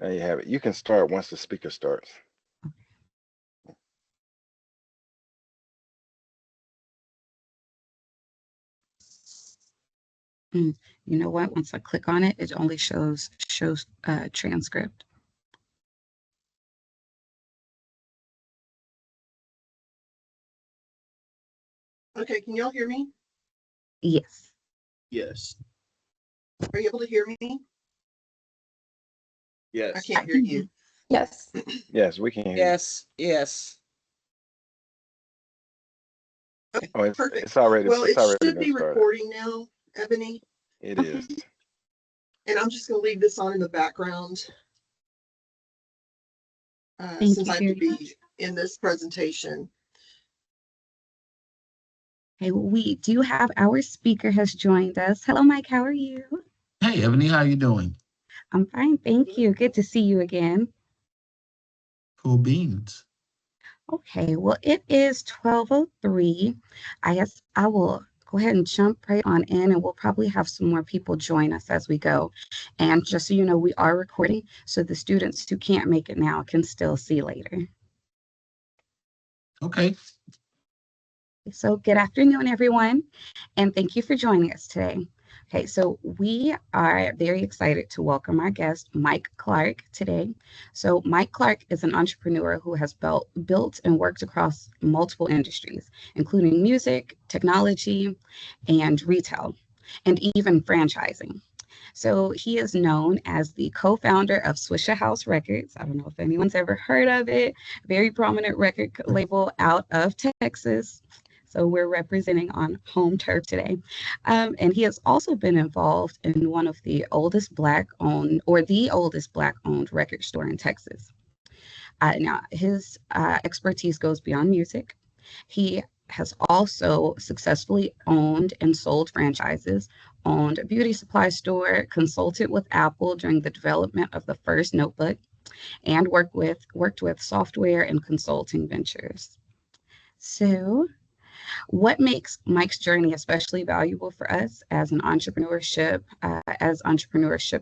There you have it. You can start once the speaker starts. Mm, you know what? Once I click on it, it only shows transcript. Okay, can y'all hear me? Yes. Yes. Are you able to hear me? Yes. I can't hear you. Yes. Yes, we can hear you. Yes. Yes. Okay, Oh, perfect. it's already Well, it's it already should been be started. recording now, Ebony. It Okay. is. And I'm just going to leave this on in the background Thank since you I have to very much. be in this presentation. Hey, we do have our speaker has joined us. Hello, Mike. How are you? Hey, Ebony, how you doing? I'm fine, thank you. Good to see you again. Cool beans. Okay, well, it is 12:03. I guess I will go ahead and jump right on in, and we'll probably have some more people join us as we go. And just so you know, we are recording, so the students who can't make it now can still see later. Okay. So good afternoon, everyone, and thank you for joining us today. Okay, so we are very excited to welcome our guest, Mike Clarke, today. So Mike Clarke is an entrepreneur who has built and worked across multiple industries, including music, technology, and retail, and even franchising. So he is known as the co-founder of Swisha House Records. I don't know if anyone's ever heard of it. Very prominent record label out of Texas. So we're representing on home turf today. And he has also been involved in one of the oldest Black owned, or the oldest Black owned record store in Texas. Now, his expertise goes beyond music. He has also successfully owned and sold franchises, owned a beauty supply store, consulted with Apple during the development of the first notebook, and worked with software and consulting ventures. So what makes Mike's journey especially valuable for us as entrepreneurship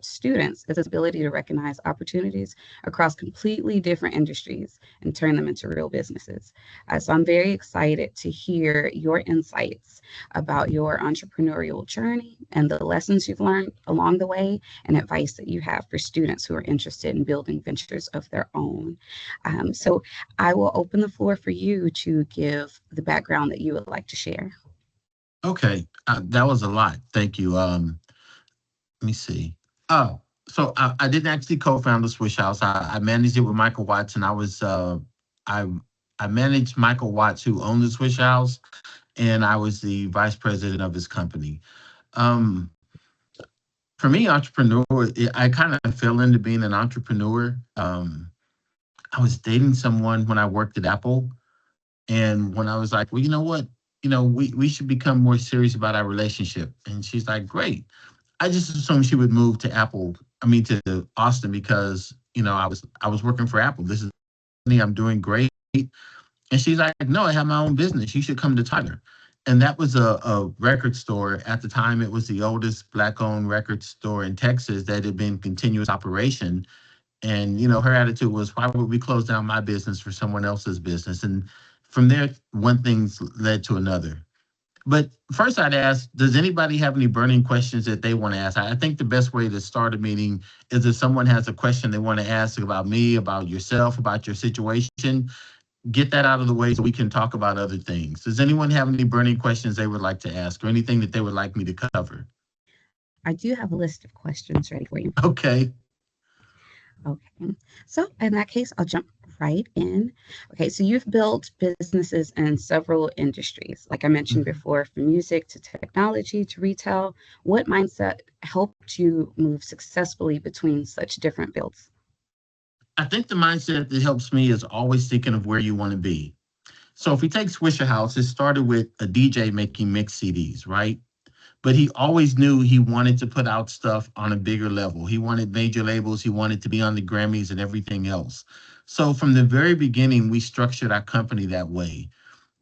students is his ability to recognize opportunities across completely different industries and turn them into real businesses. So I'm very excited to hear your insights about your entrepreneurial journey and the lessons you've learned along the way and advice that you have for students who are interested in building ventures of their own. So I will open the floor for you to give the background that you would like to share. Okay. That was a lot. Thank you. Let me see. Oh, so I didn't actually co-found the Swish House. I managed it with Michael Watts, and I I managed Michael Watts, who owned the Swish House, and I was the vice president of his company. Um, for me, I kind of fell into being an entrepreneur. I was dating someone when I worked at Apple, and when I was like, well, you know what? We should become more serious about our relationship. And she's like, great. I just assumed she would move to to Austin because, I was working for Apple. This is me, I'm doing great. And she's like, no, I have my own business. You should come to Tyler. And that was a record store. At the time, it was the oldest Black owned record store in Texas that had been continuous operation. And, her attitude was, why would we close down my business for someone else's business? And from there, one thing led to another. But first, I'd ask, does anybody have any burning questions that they want to ask? I think the best way to start a meeting is if someone has a question they want to ask about me, about yourself, about your situation, get that out of the way so we can talk about other things. Does anyone have any burning questions they would like to ask or anything that they would like me to cover? I do have a list of questions ready for you. Okay. Okay. So in that case, I'll jump right in. Okay. So you've built businesses in several industries, like I mentioned Mhm. before, from music to technology to retail. What mindset helped you move successfully between such different fields? I think the mindset that helps me is always thinking of where you want to be. So if we take Swisher House, it started with a DJ making mix CDs, right? But he always knew he wanted to put out stuff on a bigger level. He wanted major labels, he wanted to be on the Grammys and everything else. So from the very beginning, we structured our company that way.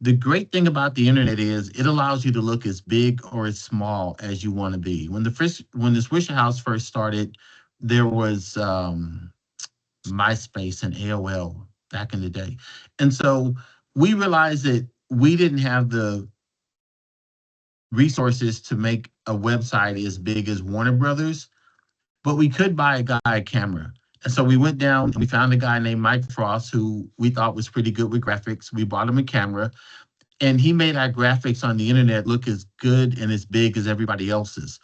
The great thing about the internet is it allows you to look as big or as small as you want to be. When the Swisher House first started, there was MySpace and AOL back in the day. And so we realized that we didn't have the resources to make a website as big as Warner Brothers, but we could buy a guy a camera. And so we went down and we found a guy named Mike Frost, who we thought was pretty good with graphics. We bought him a camera, and he made our graphics on the internet look as good and as big as everybody else's.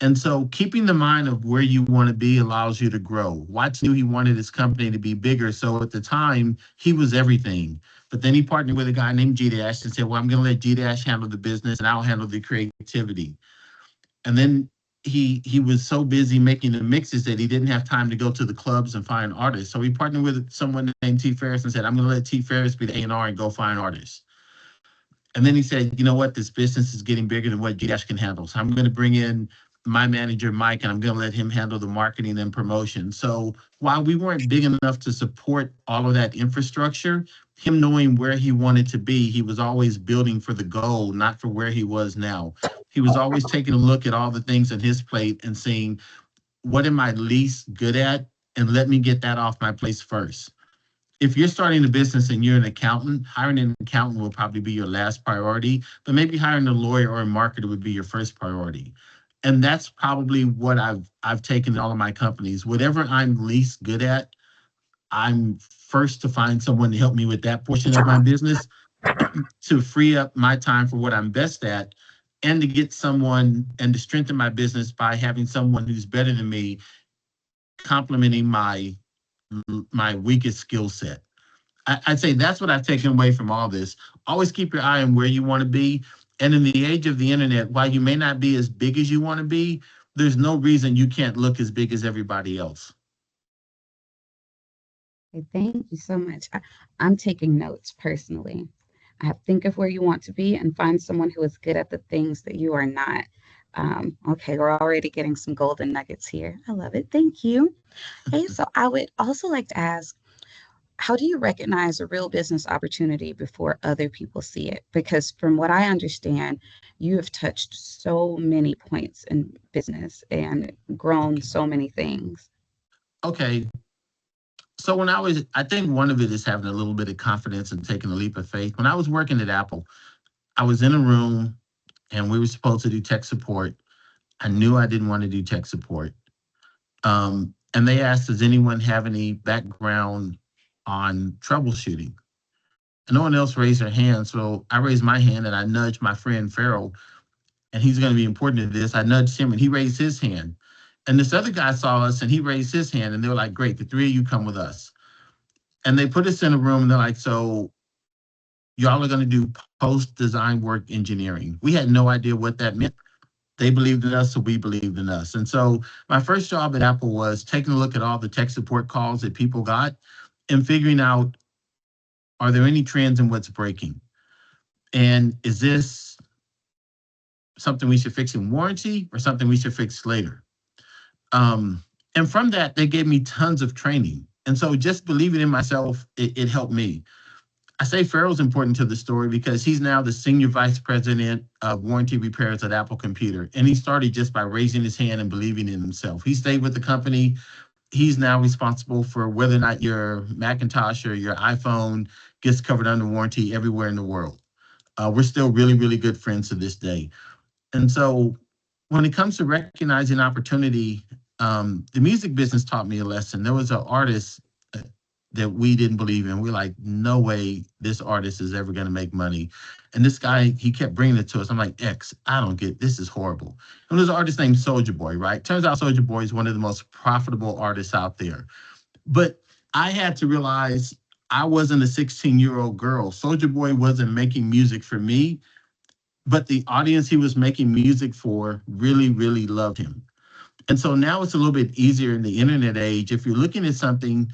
And so keeping the mind of where you want to be allows you to grow. Watts knew he wanted his company to be bigger. So at the time, he was everything. But then he partnered with a guy named G-Dash and said, well, I'm going to let G-Dash handle the business and I'll handle the creativity. And then he was so busy making the mixes that he didn't have time to go to the clubs and find artists. So he partnered with someone named T. Ferris and said, I'm going to let T. Ferris be the A&R and go find artists. And then he said, you know what, this business is getting bigger than what G-Dash can handle. So I'm going to bring in my manager, Mike, and I'm going to let him handle the marketing and promotion. So while we weren't big enough to support all of that infrastructure, him knowing where he wanted to be, he was always building for the goal, not for where he was now. He was always taking a look at all the things on his plate and saying, what am I least good at? And let me get that off my plate first. If you're starting a business and you're an accountant, hiring an accountant will probably be your last priority, but maybe hiring a lawyer or a marketer would be your first priority. And that's probably what I've taken in all of my companies. Whatever I'm least good at, I'm first to find someone to help me with that portion of my business to free up my time for what I'm best at, and to get someone and to strengthen my business by having someone who's better than me complementing my weakest skill set. I'd say that's what I've taken away from all this. Always keep your eye on where you want to be. And in the age of the internet, while you may not be as big as you want to be, there's no reason you can't look as big as everybody else. Okay, thank you so much. I'm taking notes personally. I have think of where you want to be and find someone who is good at the things that you are not. Okay, we're already getting some golden nuggets here. I love it. Thank you. Okay, so I would also like to ask, how do you recognize a real business opportunity before other people see it? Because from what I understand, you have touched so many points in business and grown so many things. Okay. So I think one of it is having a little bit of confidence and taking a leap of faith. When I was working at Apple, I was in a room and we were supposed to do tech support. I knew I didn't want to do tech support. And they asked, does anyone have any background on troubleshooting? And no one else raised their hand. So I raised my hand and I nudged my friend Farrell, and he's going to be important to this. I nudged him and he raised his hand. And this other guy saw us and he raised his hand, and they were like, great, the three of you come with us. And they put us in a room and they're like, so y'all are going to do post-design work engineering. We had no idea what that meant. They believed in us, so we believed in us. And so my first job at Apple was taking a look at all the tech support calls that people got and figuring out, are there any trends in what's breaking? And is this something we should fix in warranty or something we should fix later? And from that, they gave me tons of training. And so just believing in myself, it helped me. I say Farrell's important to the story because he's now the senior vice president of warranty repairs at Apple Computer. And he started just by raising his hand and believing in himself. He stayed with the company. He's now responsible for whether or not your Macintosh or your iPhone gets covered under warranty everywhere in the world. We're still really, really good friends to this day. And so when it comes to recognizing opportunity, the music business taught me a lesson. There was an artist that we didn't believe in. We're like, no way this artist is ever going to make money. And this guy, he kept bringing it to us. I'm like, I don't get, this is horrible. And there's an artist named Soulja Boy, right? Turns out Soulja Boy is one of the most profitable artists out there. But I had to realize I wasn't a 16-year-old girl. Soulja Boy wasn't making music for me, but the audience he was making music for really, really loved him. And so now it's a little bit easier in the internet age. If you're looking at something,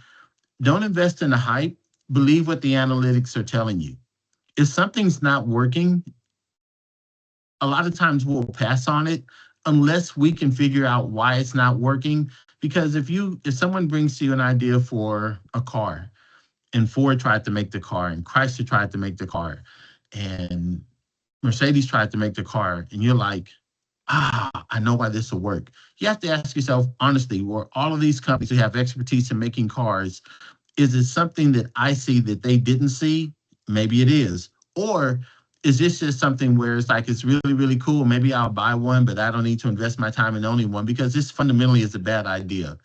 don't invest in the hype. Believe what the analytics are telling you. If something's not working, a lot of times we'll pass on it unless we can figure out why it's not working. Because if someone brings to you an idea for a car, and Ford tried to make the car, and Chrysler tried to make the car, and Mercedes tried to make the car, and you're like, I know why this will work. You have to ask yourself honestly, were all of these companies who have expertise in making cars, is it something that I see that they didn't see? Maybe it is. Or is this just something where it's like, it's really, really cool. Maybe I'll buy one, but I don't need to invest my time in owning one because this fundamentally is a bad idea.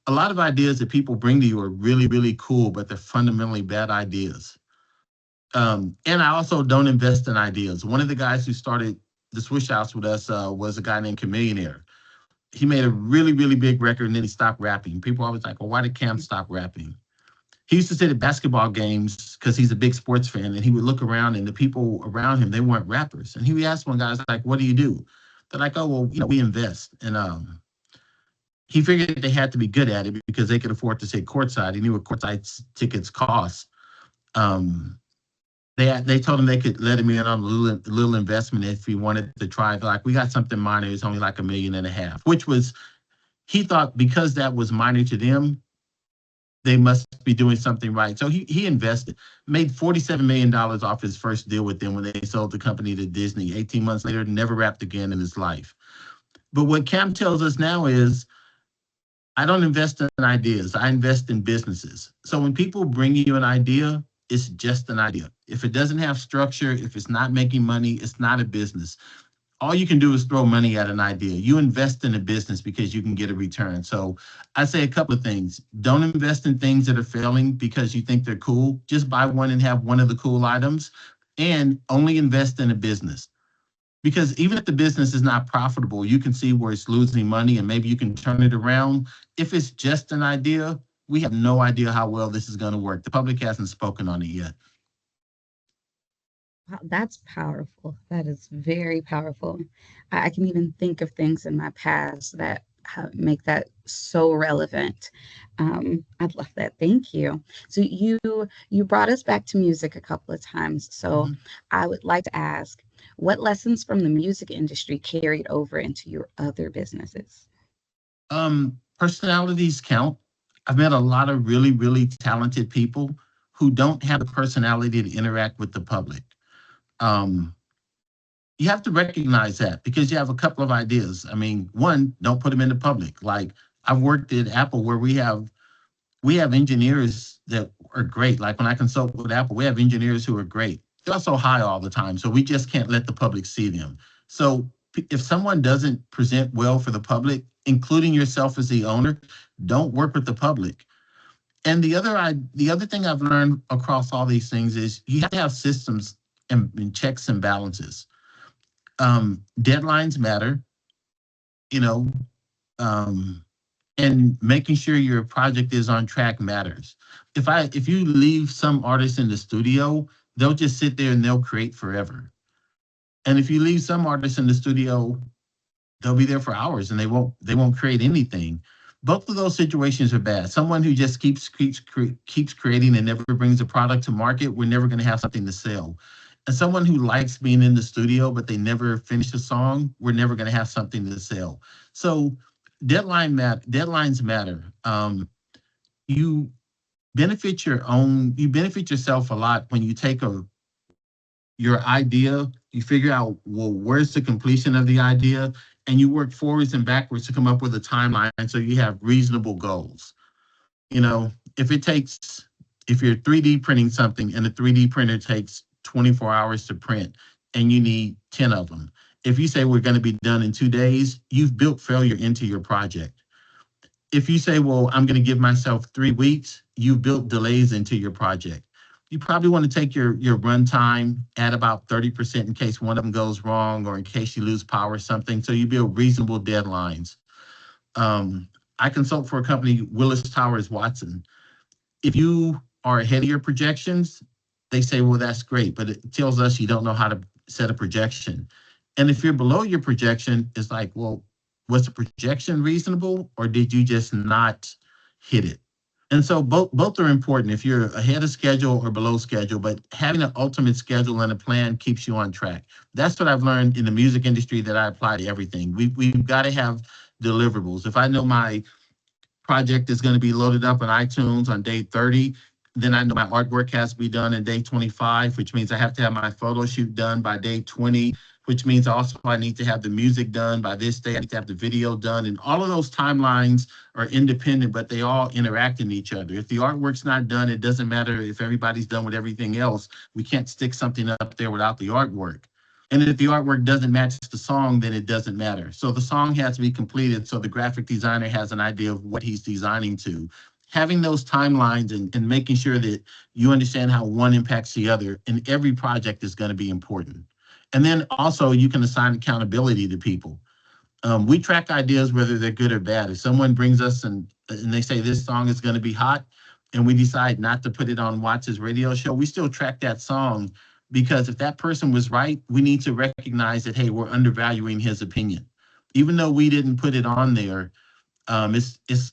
A lot of ideas that people bring to you are really, really cool, but they're fundamentally bad ideas. And I also don't invest in ideas. One of the guys who started the Swish House with us was a guy named Chameleonaire. He made a really, really big record and then he stopped rapping. People are always like, well, why did Cam stop rapping? He used to sit at basketball games because he's a big sports fan, and he would look around and the people around him, they weren't rappers. And he would ask one guy, like, what do you do? They're like, oh, well, we invest. And he figured they had to be good at it because they could afford to sit courtside. He knew what courtside tickets cost. They told him they could let him in on a little investment if he wanted to try. Like, we got something minor. It's only like $1.5 million, which was, he thought because that was minor to them, they must be doing something right. So he invested, made $47 million off his first deal with them when they sold the company to Disney. 18 months later, never rapped again in his life. But what Cam tells us now is, I don't invest in ideas. I invest in businesses. So when people bring you an idea, it's just an idea. If it doesn't have structure, if it's not making money, it's not a business. All you can do is throw money at an idea. You invest in a business because you can get a return. So I say a couple of things. Don't invest in things that are failing because you think they're cool. Just buy one and have one of the cool items, and only invest in a business. Because even if the business is not profitable, you can see where it's losing money and maybe you can turn it around. If it's just an idea, we have no idea how well this is going to work. The public hasn't spoken on it yet. Wow, that's powerful. That is very powerful. I can even think of things in my past that make that so relevant. I love that. Thank you. So you brought us back to music a couple of times. So I would like to ask, what lessons from the music industry carried over into your other businesses? Personalities count. I've met a lot of really, really talented people who don't have the personality to interact with the public. You have to recognize that because you have a couple of ideas. I mean, one, don't put them in the public. Like, I've worked at Apple where we have engineers that are great. Like, when I consult with Apple, we have engineers who are great. They're also high all the time, so we just can't let the public see them. So if someone doesn't present well for the public, including yourself as the owner, don't work with the public. And the other thing I've learned across all these things is you have to have systems and checks and balances. Deadlines matter, you know, and making sure your project is on track matters. If you leave some artists in the studio, they'll just sit there and they'll create forever. And if you leave some artists in the studio, they'll be there for hours and they won't create anything. Both of those situations are bad. Someone who just keeps creating and never brings a product to market, we're never going to have something to sell. And someone who likes being in the studio, but they never finish a song, we're never going to have something to sell. So deadlines matter. You benefit yourself a lot when you take your idea, you figure out, well, where's the completion of the idea, and you work forwards and backwards to come up with a timeline so you have reasonable goals. You know, if you're 3D printing something and the 3D printer takes 24 hours to print and you need 10 of them, if you say we're going to be done in 2 days, you've built failure into your project. If you say, well, I'm going to give myself 3 weeks, you've built delays into your project. You probably want to take your run time at about 30% in case one of them goes wrong or in case you lose power or something. So you build reasonable deadlines. I consult for a company, Willis Towers Watson. If you are ahead of your projections, they say, well, that's great, but it tells us you don't know how to set a projection. And if you're below your projection, it's like, well, was the projection reasonable or did you just not hit it? And so both are important if you're ahead of schedule or below schedule, but having an ultimate schedule and a plan keeps you on track. That's what I've learned in the music industry that I apply to everything. We've got to have deliverables. If I know my project is going to be loaded up on iTunes on day 30, then I know my artwork has to be done in day 25, which means I have to have my photo shoot done by day 20. which means also I need to have the music done by this day. I need to have the video done. And all of those timelines are independent, but they all interact in each other. If the artwork's not done, it doesn't matter if everybody's done with everything else. We can't stick something up there without the artwork. And if the artwork doesn't match the song, then it doesn't matter. So the song has to be completed so the graphic designer has an idea of what he's designing to. Having those timelines and making sure that you understand how one impacts the other in every project is going to be important. And then also you can assign accountability to people. We track ideas whether they're good or bad. If someone brings us and they say this song is going to be hot and we decide not to put it on Watts' radio show, we still track that song, because if that person was right, we need to recognize that, hey, we're undervaluing his opinion. Even though we didn't put it on there, it's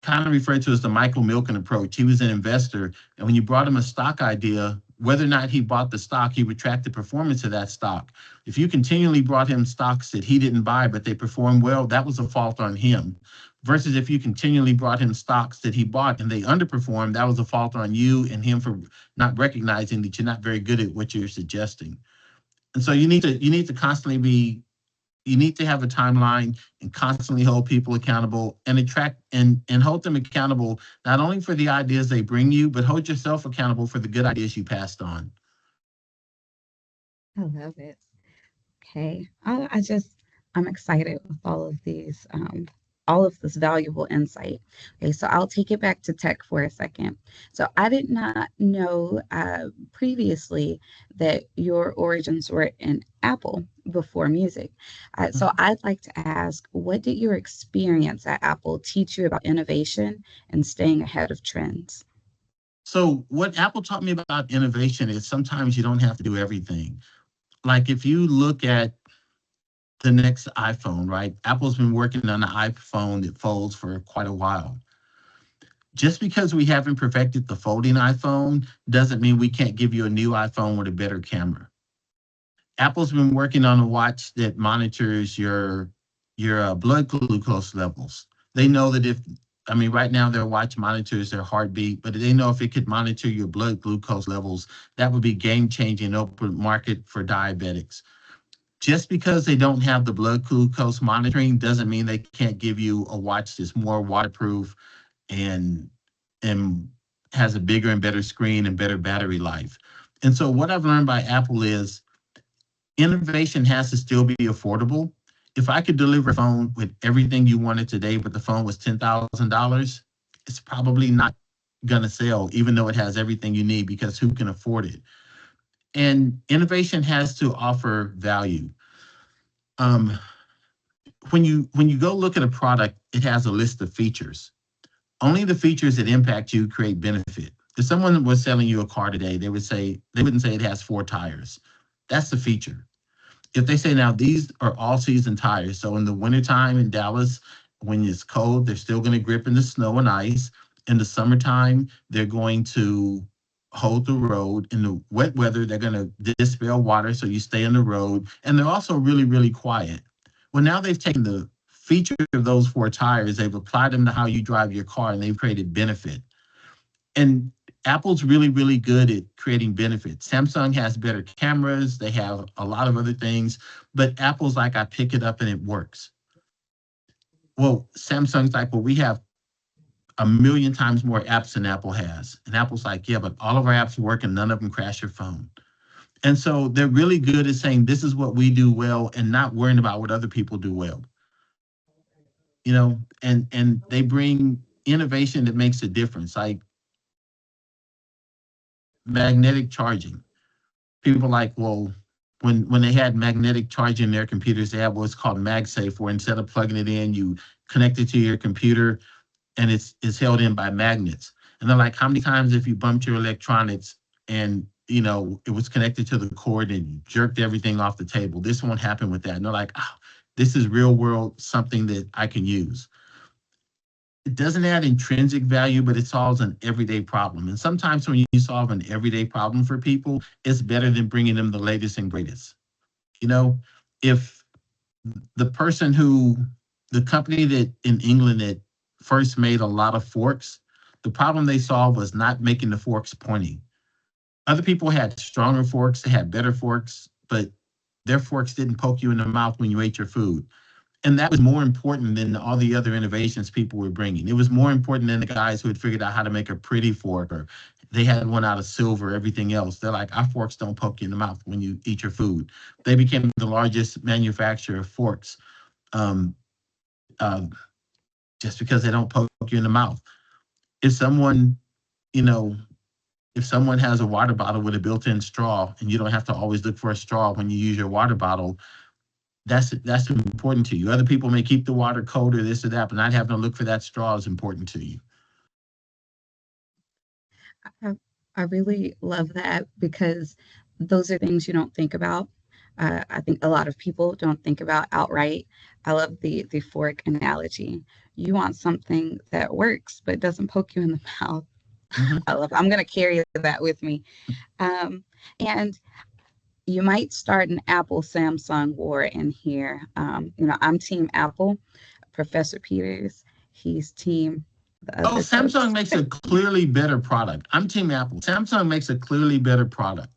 kind of referred to as the Michael Milken approach. He was an investor, and when you brought him a stock idea, whether or not he bought the stock, he would track the performance of that stock. If you continually brought him stocks that he didn't buy, but they performed well, that was a fault on him. Versus if you continually brought him stocks that he bought and they underperformed, that was a fault on you and him for not recognizing that you're not very good at what you're suggesting. And so you need to constantly be, you need to have a timeline and constantly hold people accountable and attract and hold them accountable, not only for the ideas they bring you, but hold yourself accountable for the good ideas you passed on. I love it. Okay. I'm excited with all of this valuable insight. Okay, so I'll take it back to tech for a second. So I did not know previously that your origins were in Apple before music. So I'd like to ask, what did your experience at Apple teach you about innovation and staying ahead of trends? So what Apple taught me about innovation is sometimes you don't have to do everything. Like if you look at the next iPhone, right? Apple's been working on the iPhone that folds for quite a while. Just because we haven't perfected the folding iPhone doesn't mean we can't give you a new iPhone with a better camera. Apple's been working on a watch that monitors your blood glucose levels. They know that right now their watch monitors their heartbeat, but they know if it could monitor your blood glucose levels, that would be game-changing open market for diabetics. Just because they don't have the blood glucose monitoring doesn't mean they can't give you a watch that's more waterproof and has a bigger and better screen and better battery life. And so what I've learned by Apple is innovation has to still be affordable. If I could deliver a phone with everything you wanted today, but the phone was $10,000, it's probably not going to sell, even though it has everything you need, because who can afford it? And innovation has to offer value. When you go look at a product, it has a list of features. Only the features that impact you create benefit. If someone was selling you a car today, they wouldn't say it has 4 tires. That's the feature. If they say now these are all season tires, so in the wintertime in Dallas, when it's cold, they're still going to grip in the snow and ice. In the summertime, they're going to hold the road. In the wet weather, they're going to dispel water so you stay on the road. And they're also really, really quiet. Well, now they've taken the feature of those 4 tires, they've applied them to how you drive your car, and they've created benefit. And Apple's really, really good at creating benefits. Samsung has better cameras. They have a lot of other things, but Apple's like, I pick it up and it works. Well, Samsung's like, well, we have 1,000,000 times more apps than Apple has. And Apple's like, yeah, but all of our apps work and none of them crash your phone. And so they're really good at saying, this is what we do well and not worrying about what other people do well. You know, and they bring innovation that makes a difference, like magnetic charging. People like, well, when they had magnetic charging in their computers, they have what's called MagSafe, where instead of plugging it in, you connect it to your computer and it's held in by magnets. And they're like, how many times if you bumped your electronics and it was connected to the cord and you jerked everything off the table? This won't happen with that. And they're like, oh, this is real world, something that I can use. It doesn't add intrinsic value, but it solves an everyday problem. And sometimes when you solve an everyday problem for people, it's better than bringing them the latest and greatest. If the company that in England that first made a lot of forks, the problem they solved was not making the forks pointy. Other people had stronger forks, they had better forks, but their forks didn't poke you in the mouth when you ate your food. And that was more important than all the other innovations people were bringing. It was more important than the guys who had figured out how to make a pretty fork, or they had one out of silver, everything else. They're like, our forks don't poke you in the mouth when you eat your food. They became the largest manufacturer of forks, um, uh, just because they don't poke you in the mouth. If someone, you know, if someone has a water bottle with a built-in straw and you don't have to always look for a straw when you use your water bottle, that's important to you. Other people may keep the water cold or this or that, but not having to look for that straw is important to you. I, I really love that because those are things you don't think about. I think a lot of people don't think about outright. I love the fork analogy. You want something that works but doesn't poke you in the mouth. Mm-hmm. I'm going to carry that with me. And you might start an Apple Samsung war in here. I'm Team Apple. Professor Peters, he's team the Oh, other Samsung folks. makes a clearly better product. I'm Team Apple. Samsung makes a clearly better product.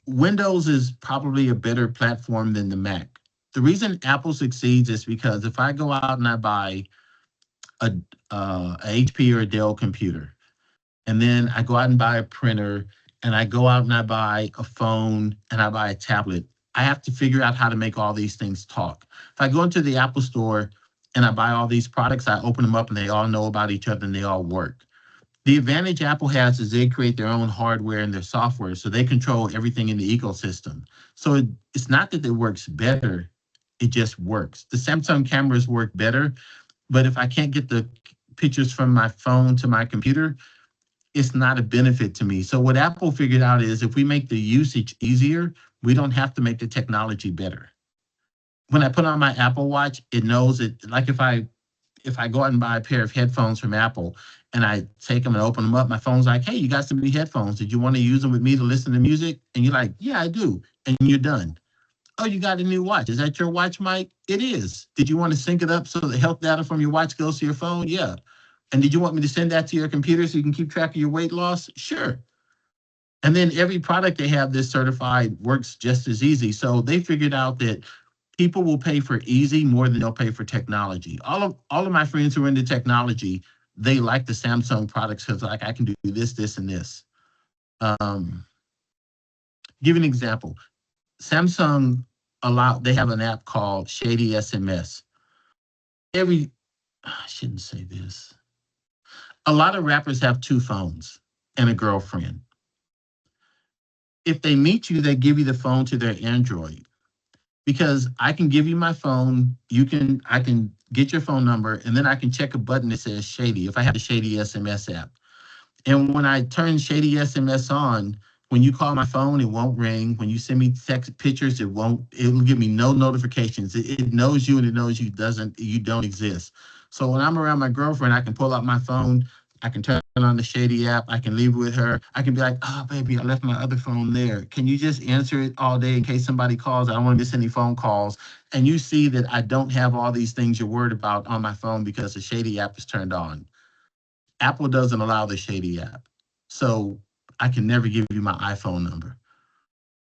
Windows is probably a better platform than the Mac. The reason Apple succeeds is because if I go out and I buy a, HP or a Dell computer, and then I go out and buy a printer, and I go out and I buy a phone, and I buy a tablet, I have to figure out how to make all these things talk. If I go into the Apple store and I buy all these products, I open them up and they all know about each other and they all work. The advantage Apple has is they create their own hardware and their software, so they control everything in the ecosystem. So it's not that it works better, it just works. The Samsung cameras work better, but if I can't get the pictures from my phone to my computer, it's not a benefit to me. So what Apple figured out is if we make the usage easier, we don't have to make the technology better. When I put on my Apple Watch, it knows it. Like if I go out and buy a pair of headphones from Apple and I take them and open them up, my phone's like, hey, you got some new headphones. Did you want to use them with me to listen to music? And you're like, yeah, I do. And you're done. Oh, you got a new watch. Is that your watch, Mike? It is. Did you want to sync it up so the health data from your watch goes to your phone? Yeah. And did you want me to send that to your computer so you can keep track of your weight loss? Sure. And then every product they have this certified works just as easy. So they figured out that people will pay for easy more than they'll pay for technology. All of my friends who are into technology, they like the Samsung products because like I can do this, this, and this. Give an example. Samsung they have an app called Shady SMS. I shouldn't say this. A lot of rappers have two phones and a girlfriend. If they meet you, they give you the phone to their Android. Because I can give you my phone, I can get your phone number, and then I can check a button that says Shady if I have the Shady SMS app. And when I turn Shady SMS on, when you call my phone, it won't ring. When you send me text pictures, it'll give me no notifications. It knows you and it knows you don't exist. So when I'm around my girlfriend, I can pull out my phone, I can turn on the Shady app, I can leave it with her. I can be like, oh baby, I left my other phone there. Can you just answer it all day in case somebody calls? I don't want to miss any phone calls. And you see that I don't have all these things you're worried about on my phone because the Shady app is turned on. Apple doesn't allow the Shady app. So I can never give you my iPhone number.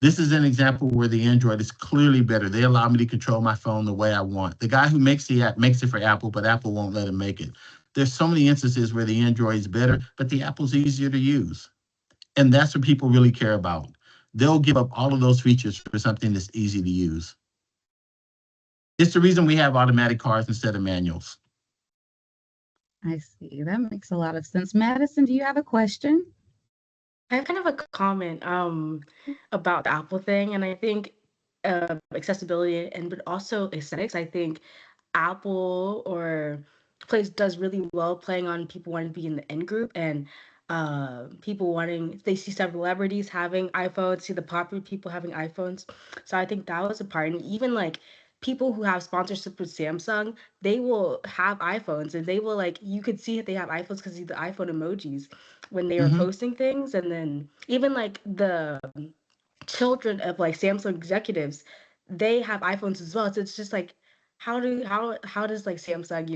This is an example where the Android is clearly better. They allow me to control my phone the way I want. The guy who makes the app makes it for Apple, but Apple won't let him make it. There's so many instances where the Android is better, but the Apple's easier to use. And that's what people really care about. They'll give up all of those features for something that's easy to use. It's the reason we have automatic cars instead of manuals. I see. That makes a lot of sense. Madison, do you have a question? I have kind of a comment about the Apple thing, and I think accessibility but also aesthetics. I think Apple or does really well playing on people wanting to be in the in group and people wanting they see celebrities having iPhones, see the popular people having iPhones. So I think that was a part, and even like people who have sponsorship with Samsung, they will have iPhones and they will like you could see that they have iPhones because of the iPhone emojis when they were posting things, and then even like the children of like Samsung executives, they have iPhones as well. So it's just like how does like Samsung,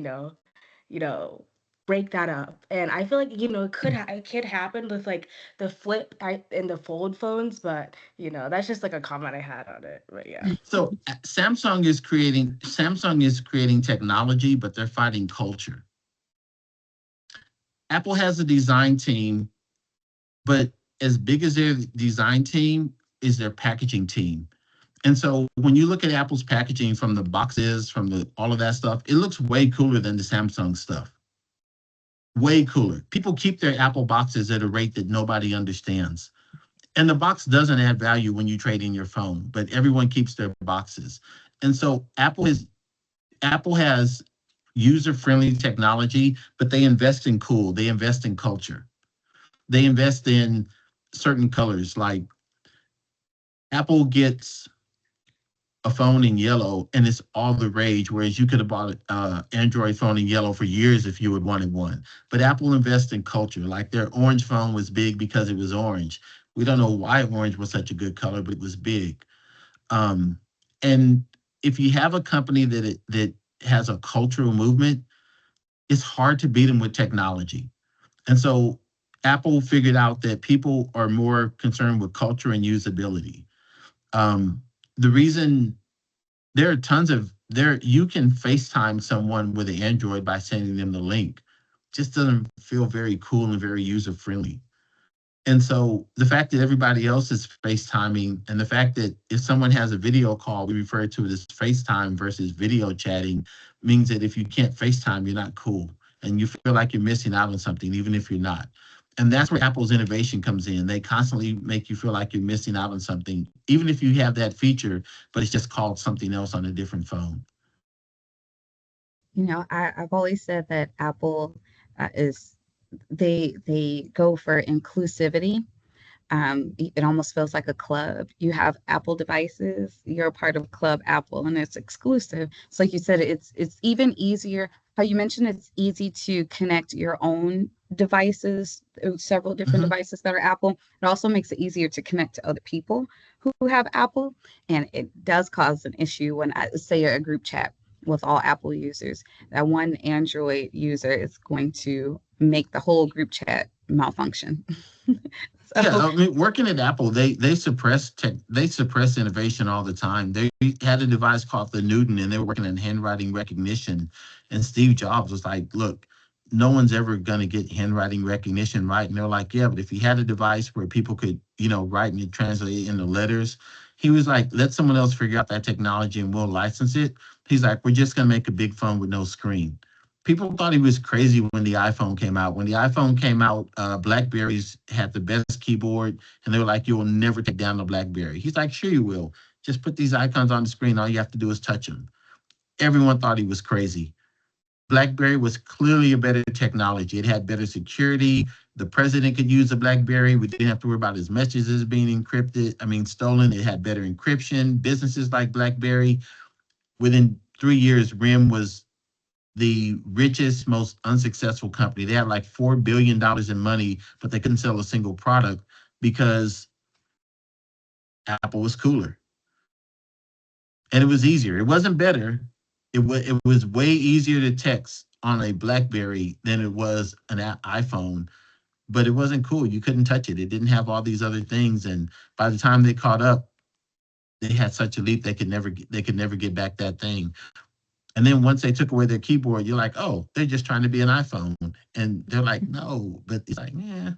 you know, break that up. And I feel like, it could happen with like the flip type and the fold phones, but that's just like a comment I had on it. But yeah. So Samsung is creating technology, but they're fighting culture. Apple has a design team, but as big as their design team is their packaging team. And so when you look at Apple's packaging, from the boxes, from all of that stuff, it looks way cooler than the Samsung stuff. Way cooler. People keep their Apple boxes at a rate that nobody understands. And the box doesn't add value when you trade in your phone, but everyone keeps their boxes. And so Apple has user-friendly technology, but they invest in cool. They invest in culture. They invest in certain colors. Like Apple gets a phone in yellow and it's all the rage, whereas you could have bought an Android phone in yellow for years if you had wanted one. But Apple invests in culture. Like their orange phone was big because it was orange. We don't know why orange was such a good color, but it was big. And if you have a company that has a cultural movement, it's hard to beat them with technology. And so Apple figured out that people are more concerned with culture and usability. The reason there are tons of you can FaceTime someone with an Android by sending them the link. Just doesn't feel very cool and very user friendly. And so the fact that everybody else is FaceTiming, and the fact that if someone has a video call, we refer to it as FaceTime versus video chatting, means that if you can't FaceTime, you're not cool. And you feel like you're missing out on something, even if you're not. And that's where Apple's innovation comes in. They constantly make you feel like you're missing out on something, even if you have that feature, but it's just called something else on a different phone. I've always said that Apple they go for inclusivity. It almost feels like a club. You have Apple devices, you're a part of Club Apple, and it's exclusive. So like you said, it's even easier. How you mentioned it's easy to connect your own devices, several different devices that are Apple. It also makes it easier to connect to other people who have Apple. And it does cause an issue when I say a group chat with all Apple users. That one Android user is going to make the whole group chat malfunction. Yeah, I mean, working at Apple, they suppress innovation all the time. They had a device called the Newton, and they were working on handwriting recognition. And Steve Jobs was like, "Look, no one's ever going to get handwriting recognition right." And they're like, "Yeah, but if you had a device where people could, write and translate into letters," he was like, "Let someone else figure out that technology, and we'll license it." He's like, "We're just going to make a big phone with no screen." People thought he was crazy when the iPhone came out. When the iPhone came out, Blackberries had the best keyboard, and they were like, "You will never take down the Blackberry." He's like, "Sure you will. Just put these icons on the screen. All you have to do is touch them." Everyone thought he was crazy. BlackBerry was clearly a better technology. It had better security. The president could use a BlackBerry. We didn't have to worry about his messages being stolen. It had better encryption. Businesses like BlackBerry, within 3 years, RIM was the richest, most unsuccessful company. They had like $4 billion in money, but they couldn't sell a single product because Apple was cooler. And it was easier. It wasn't better. It was way easier to text on a BlackBerry than it was an iPhone, but it wasn't cool. You couldn't touch it. It didn't have all these other things. And by the time they caught up, they had such a leap they could never get back that thing. And then once they took away their keyboard, you're like, "Oh, they're just trying to be an iPhone." And they're like, "No," but it's like, yeah.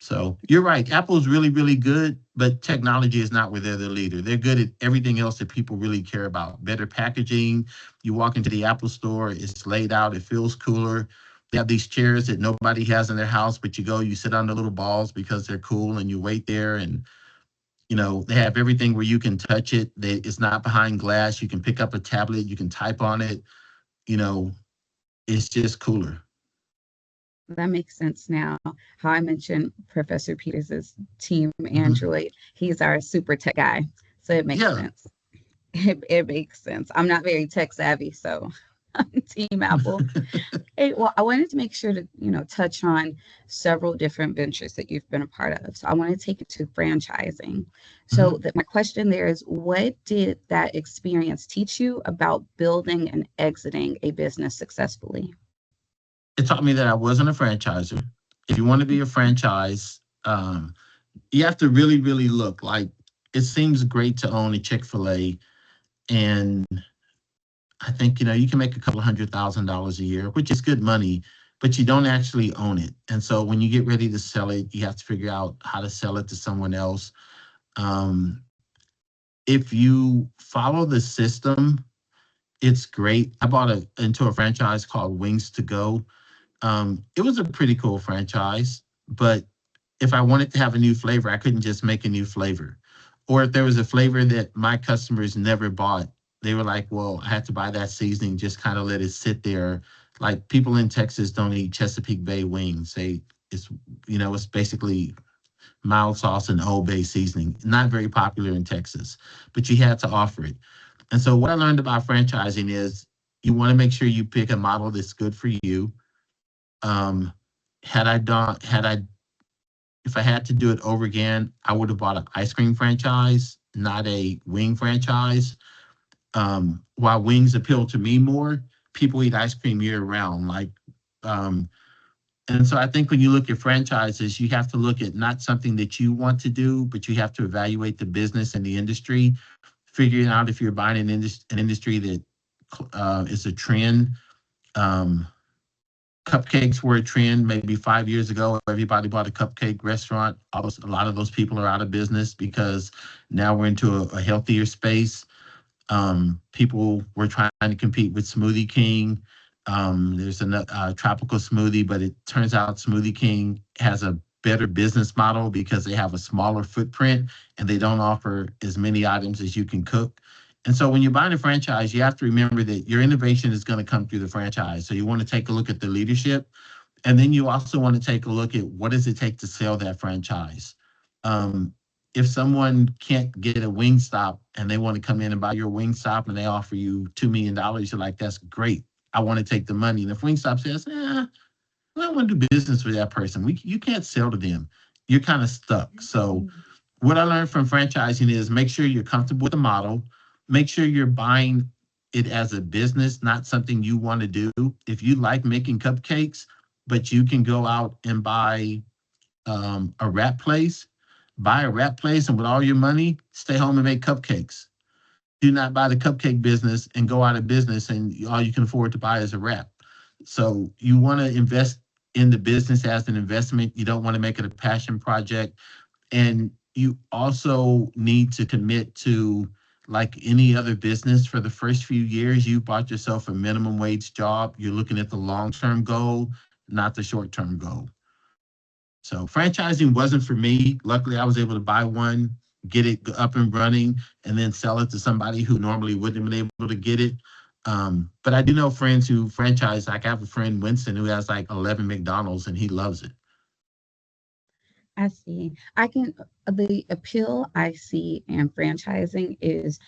So you're right. Apple's really, really good, but technology is not where they're the leader. They're good at everything else that people really care about. Better packaging. You walk into the Apple store, it's laid out, it feels cooler. They have these chairs that nobody has in their house, but you sit on the little balls because they're cool, and you wait there, and they have everything where you can touch it. It's not behind glass. You can pick up a tablet, you can type on it. It's just cooler. That makes sense now. How I mentioned Professor Peters' team Android. He's our super tech guy. So it makes sense. It makes sense. I'm not very tech savvy, so I'm Team Apple. Hey, well, I wanted to make sure to, touch on several different ventures that you've been a part of. So I want to take it to franchising. So my question there is, what did that experience teach you about building and exiting a business successfully? it taught me that I wasn't a franchiser. If you want to be a franchise, you have to really, really look. Like, it seems great to own a Chick-fil-A, and I think, you can make a couple of $100,000 a year, which is good money, but you don't actually own it. And so when you get ready to sell it, you have to figure out how to sell it to someone else. Um, if you follow the system, it's great. I bought into a franchise called Wings to Go. It was a pretty cool franchise, but if I wanted to have a new flavor, I couldn't just make a new flavor. Or if there was a flavor that my customers never bought, they were like, well, I had to buy that seasoning, just kind of let it sit there. Like, people in Texas don't eat Chesapeake Bay wings. It's basically mild sauce and Old Bay seasoning. Not very popular in Texas, but you had to offer it. And so what I learned about franchising is you want to make sure you pick a model that's good for you. Um, had I done, had I, If I had to do it over again, I would have bought an ice cream franchise, not a wing franchise. While wings appeal to me more, people eat ice cream year round. And so I think when you look at franchises, you have to look at not something that you want to do, but you have to evaluate the business and the industry, figuring out if you're buying an industry that is a trend. Um, Cupcakes were a trend maybe 5 years ago. Everybody bought a cupcake restaurant. A lot of those people are out of business because now we're into a healthier space. People were trying to compete with Smoothie King. There's a tropical smoothie, but it turns out Smoothie King has a better business model because they have a smaller footprint and they don't offer as many items as you can cook. And so when you're buying a franchise, you have to remember that your innovation is going to come through the franchise. So you want to take a look at the leadership, and then you also want to take a look at what does it take to sell that franchise. If someone can't get a Wingstop and they want to come in and buy your Wingstop and they offer you $2 million, you're like, that's great. I want to take the money. And if Wingstop says, I don't want to do business with that person, you can't sell to them. You're kind of stuck. So what I learned from franchising is make sure you're comfortable with the model. Make sure you're buying it as a business, not something you want to do. If you like making cupcakes, but you can go out and buy a wrap place, buy a wrap place, and with all your money, stay home and make cupcakes. Do not buy the cupcake business and go out of business and all you can afford to buy is a wrap. So you want to invest in the business as an investment. You don't want to make it a passion project. And you also need to commit to, like any other business, for the first few years, you bought yourself a minimum wage job. You're looking at the long-term goal, not the short-term goal. So franchising wasn't for me. Luckily, I was able to buy one, get it up and running, and then sell it to somebody who normally wouldn't have been able to get it. But I do know friends who franchise. Like, I have a friend, Winston, who has like 11 McDonald's and he loves it. I see. The appeal I see in franchising is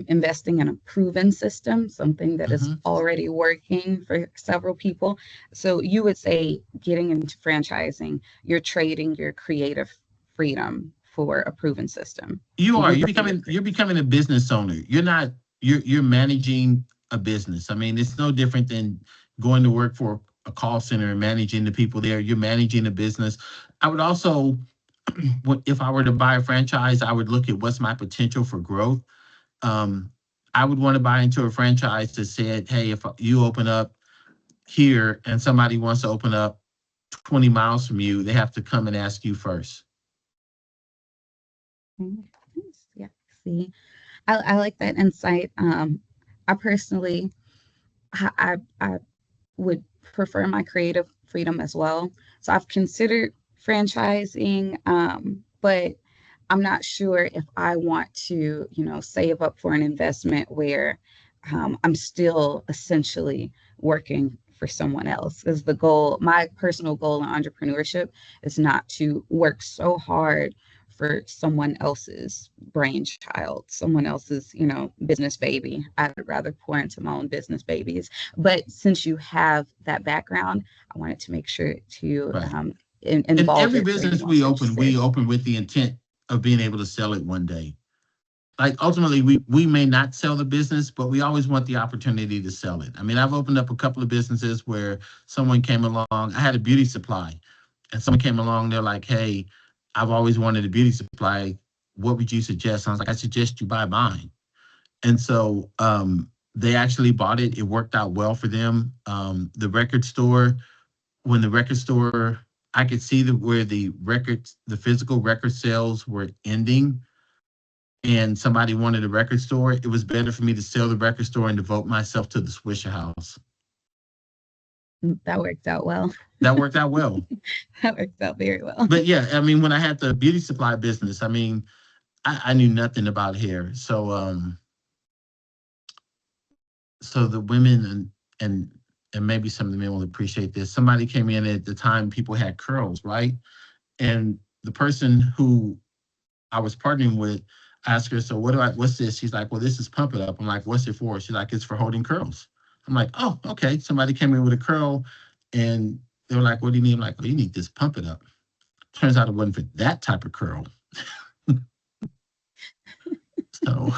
investing in a proven system, something that is already working for several people. So you would say, getting into franchising, you're trading your creative freedom for a proven system. You're becoming a business owner. You're managing a business. I mean, it's no different than going to work for a call center and managing the people there. You're managing a business. I would also, if I were to buy a franchise, I would look at what's my potential for growth. I would want to buy into a franchise that said, hey, if you open up here and somebody wants to open up 20 miles from you, they have to come and ask you first. Yeah, see, I like that insight. I personally, I would prefer my creative freedom as well. So I've considered franchising, but I'm not sure if I want to, save up for an investment where I'm still essentially working for someone else. Is the goal, my personal goal in entrepreneurship is not to work so hard for someone else's brainchild, someone else's, business baby. I'd rather pour into my own business babies. But since you have that background, I wanted to make sure to in involve every it. business we open with the intent of being able to sell it one day. like ultimately we may not sell the business, but we always want the opportunity to sell it. I mean, I've opened up a couple of businesses where someone came along. I had a beauty supply, and someone came along. They're like, "Hey, I've always wanted a beauty supply. What would you suggest?" And I was like, "I suggest you buy mine." And so they actually bought it. It worked out well for them. The record store, when the record store, I could see where the physical record sales were ending, and somebody wanted a record store, it was better for me to sell the record store and devote myself to the Swisha House. That worked out well. That worked out well. That worked out very well. But yeah, I mean, when I had the beauty supply business, I mean, I knew nothing about hair. So the women and maybe some of the men will appreciate this. Somebody came in at the time, people had curls, right? And the person who I was partnering with asked her, "So what's this?" She's like, "Well, this is Pump It Up." I'm like, "What's it for?" She's like, "It's for holding curls." I'm like, "Oh, okay." Somebody came in with a curl and they were like, "What do you need?" I'm like, "Oh, you need this Pump It Up." Turns out it wasn't for that type of curl. So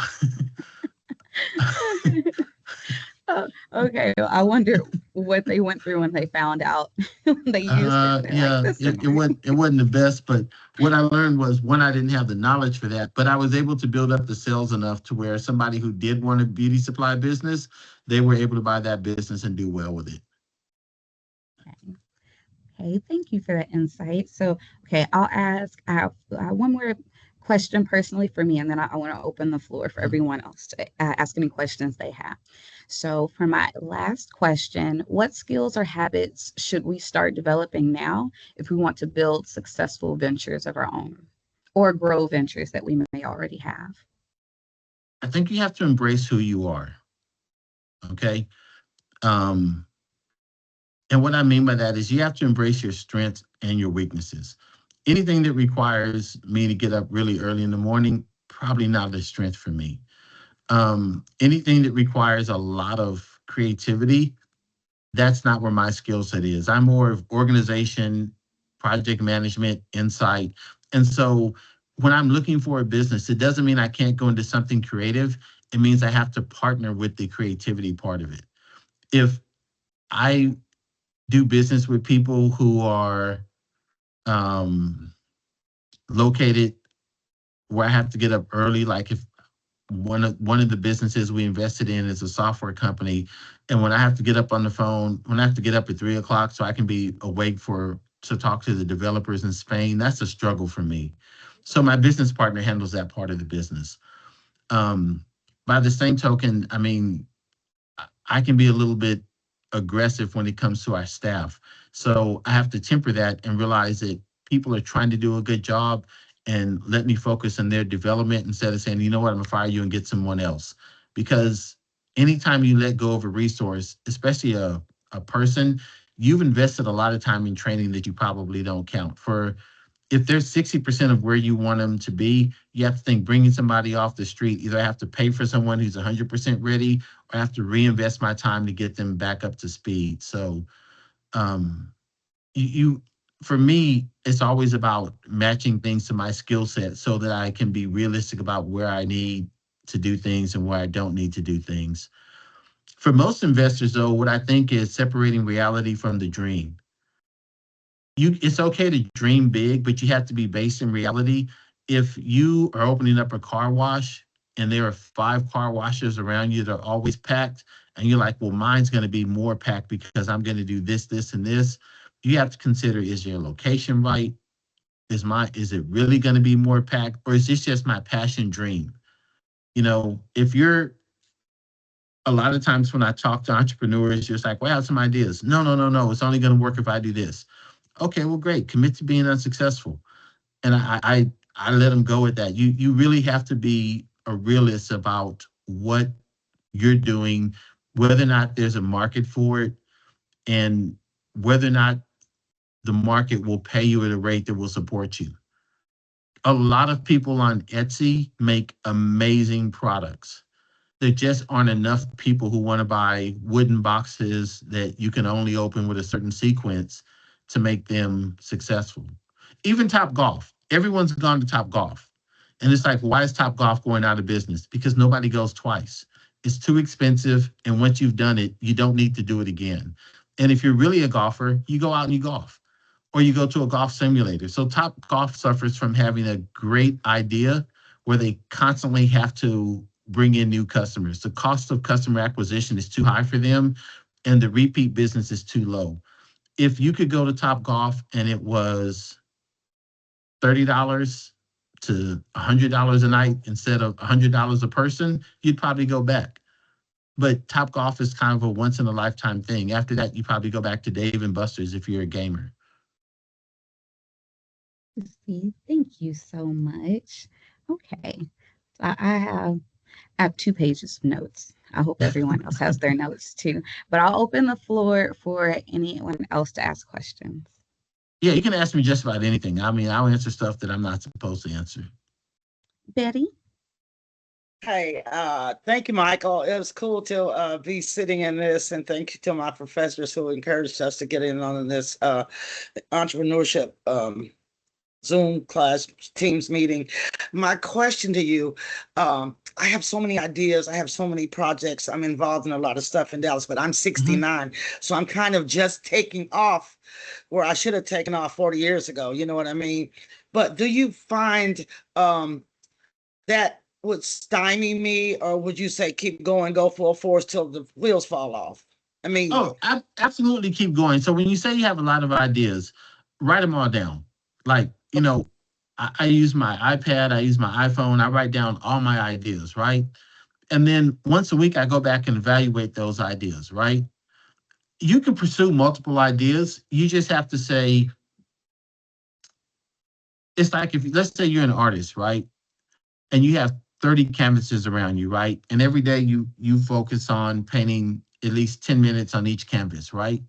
Okay, well, I wonder what they went through when they found out they used it. yeah, Like, it wasn't the best, but what I learned was, one, I didn't have the knowledge for that, but I was able to build up the sales enough to where somebody who did want a beauty supply business, they were able to buy that business and do well with it. Okay, thank you for that insight. So, okay, I'll ask, I have one more question personally for me, and then I want to open the floor for everyone else to ask any questions they have. So, for my last question, what skills or habits should we start developing now if we want to build successful ventures of our own or grow ventures that we may already have? I think you have to embrace who you are. Okay. Um, and what I mean by that is you have to embrace your strengths and your weaknesses. Anything that requires me to get up really early in the morning, probably not a strength for me. Anything that requires a lot of creativity, that's not where my skill set is. I'm more of organization, project management, insight. And so when I'm looking for a business, it doesn't mean I can't go into something creative. It means I have to partner with the creativity part of it. If I do business with people who are located where I have to get up early, like if one of the businesses we invested in is a software company, and when I have to get up on the phone, when I have to get up at 3 o'clock so I can be awake to talk to the developers in Spain, that's a struggle for me. So my business partner handles that part of the business. By the same token, I mean, I can be a little bit aggressive when it comes to our staff. So I have to temper that and realize that people are trying to do a good job, and let me focus on their development instead of saying, "You know what, I'm gonna fire you and get someone else." Because anytime you let go of a resource, especially a person, you've invested a lot of time in training that you probably don't count for. If there's 60% of where you want them to be, you have to think bringing somebody off the street, either I have to pay for someone who's 100% ready, or I have to reinvest my time to get them back up to speed. So um, you for me, it's always about matching things to my skill set so that I can be realistic about where I need to do things and where I don't need to do things. For most investors, though, what I think is separating reality from the dream. It's okay to dream big, but you have to be based in reality. If you are opening up a car wash and there are 5 car washes around you that are always packed, and you're like, well, mine's going to be more packed because I'm going to do this, this, and this. You have to consider, is your location right? Is it really going to be more packed, or is this just my passion dream? You know, if you're a lot of times when I talk to entrepreneurs, you're just like, well, I have some ideas. No, no, no, no. It's only going to work if I do this. Okay, well, great. Commit to being unsuccessful. And I let them go with that. You really have to be a realist about what you're doing, whether or not there's a market for it, and whether or not the market will pay you at a rate that will support you. A lot of people on Etsy make amazing products. There just aren't enough people who want to buy wooden boxes that you can only open with a certain sequence to make them successful. Even Top Golf. Everyone's gone to Top Golf. And it's like, why is Top Golf going out of business? Because nobody goes twice. It's too expensive. And once you've done it, you don't need to do it again. And if you're really a golfer, you go out and you golf, or you go to a golf simulator. So Top Golf suffers from having a great idea where they constantly have to bring in new customers. The cost of customer acquisition is too high for them, and the repeat business is too low. If you could go to Top Golf and it was $30 to $100 a night instead of $100 a person, you'd probably go back. But Top Golf is kind of a once in a lifetime thing. After that, you probably go back to Dave and Buster's if you're a gamer. See, thank you so much. Okay, so I have 2 pages of notes. I hope everyone else has their notes too. But I'll open the floor for anyone else to ask questions. Yeah, you can ask me just about anything. I mean, I'll answer stuff that I'm not supposed to answer. Betty? Hey, thank you, Michael. It was cool to be sitting in this, and thank you to my professors who encouraged us to get in on this entrepreneurship Zoom class Teams meeting. My question to you, I have so many ideas. I have so many projects. I'm involved in a lot of stuff in Dallas, but I'm 69. So I'm kind of just taking off where I should have taken off 40 years ago. You know what I mean? But do you find that would stymie me, or would you say keep going, go full force till the wheels fall off? I mean, Absolutely keep going. So when you say you have a lot of ideas, write them all down. Like, you know, I use my iPad, I use my iPhone, I write down all my ideas, right? And then once a week, I go back and evaluate those ideas, right? You can pursue multiple ideas. You just have to say, it's like if, let's say you're an artist, right? And you have 30 canvases around you, right? And every day you focus on painting at least 10 minutes on each canvas, right?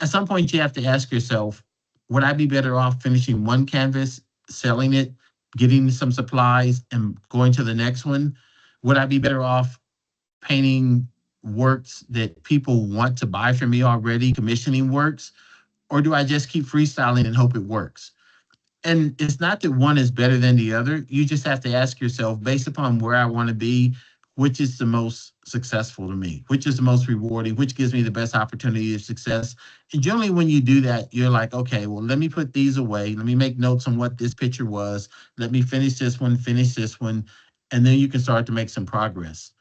At some point, you have to ask yourself, would I be better off finishing one canvas, selling it, getting some supplies, and going to the next one? Would I be better off painting works that people want to buy from me already, commissioning works? Or do I just keep freestyling and hope it works? And it's not that one is better than the other. You just have to ask yourself, based upon where I want to be, which is the most successful to me, which is the most rewarding, which gives me the best opportunity of success. And generally, when you do that, you're like, okay, well, let me put these away. Let me make notes on what this picture was. Let me finish this one, and then you can start to make some progress.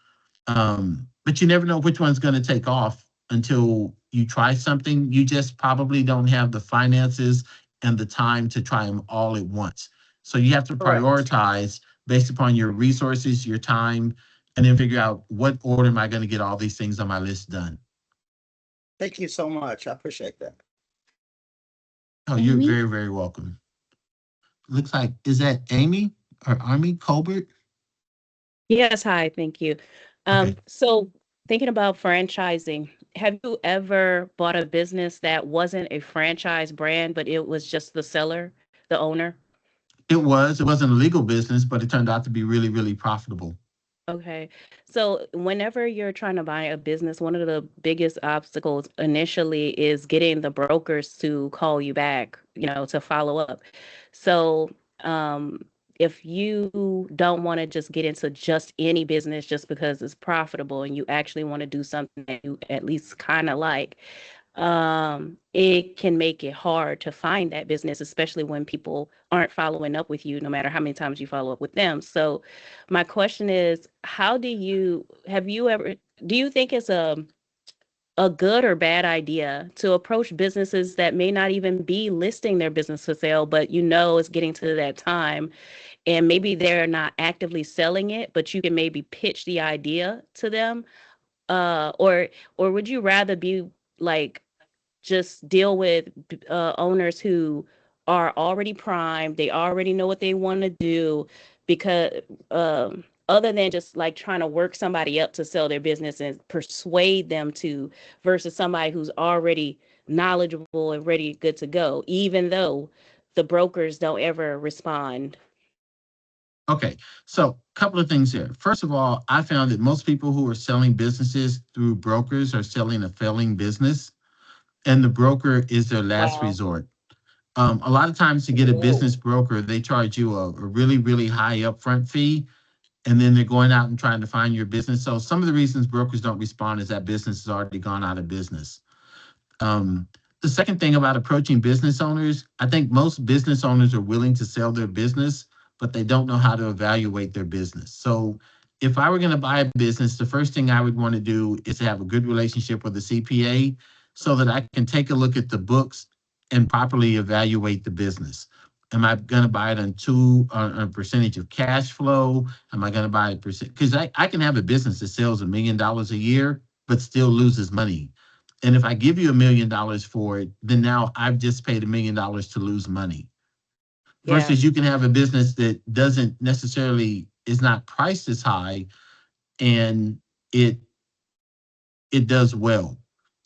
But you never know which one's going to take off until you try something. You just probably don't have the finances and the time to try them all at once. So you have to prioritize based upon your resources, your time, and then figure out what order am I going to get all these things on my list done. thank you so much. I appreciate that. Oh, you're Amy? very, very welcome. Looks like, is that Amy or Army Colbert? Yes, hi, thank you. Okay. So thinking about franchising, have you ever bought a business that wasn't a franchise brand, but it was just the seller, the owner? It wasn't a legal business, but it turned out to be really, really profitable. Okay. So whenever you're trying to buy a business, one of the biggest obstacles initially is getting the brokers to call you back, to follow up. So, if you don't want to just get into just any business just because it's profitable and you actually want to do something that you at least kind of like, it can make it hard to find that business, especially when people aren't following up with you, no matter how many times you follow up with them. So my question is, do you think it's a good or bad idea to approach businesses that may not even be listing their business for sale, but it's getting to that time and maybe they're not actively selling it, but you can maybe pitch the idea to them? Or would you rather be like, just deal with owners who are already primed, they already know what they want to do, because other than just like trying to work somebody up to sell their business and persuade them to, versus somebody who's already knowledgeable and ready, good to go, even though the brokers don't ever respond? Okay, so a couple of things here. First of all, I found that most people who are selling businesses through brokers are selling a failing business, and the broker is their last Wow. resort. A lot of times to get a Whoa. business broker, they charge you a really, really high upfront fee, and then they're going out and trying to find your business. So some of the reasons brokers don't respond is that business has already gone out of business. Um, the second thing about approaching business owners, I think most business owners are willing to sell their business, but they don't know how to evaluate their business. So if I were going to buy a business, the first thing I would want to do is to have a good relationship with a CPA so that I can take a look at the books and properly evaluate the business. Am I going to buy it on a percentage of cash flow? Am I going to buy a percent? Because I can have a business that sells $1 million a year, but still loses money. And if I give you $1 million for it, then now I've just paid $1 million to lose money. Yeah. Versus you can have a business that doesn't necessarily is not priced as high, and it does well.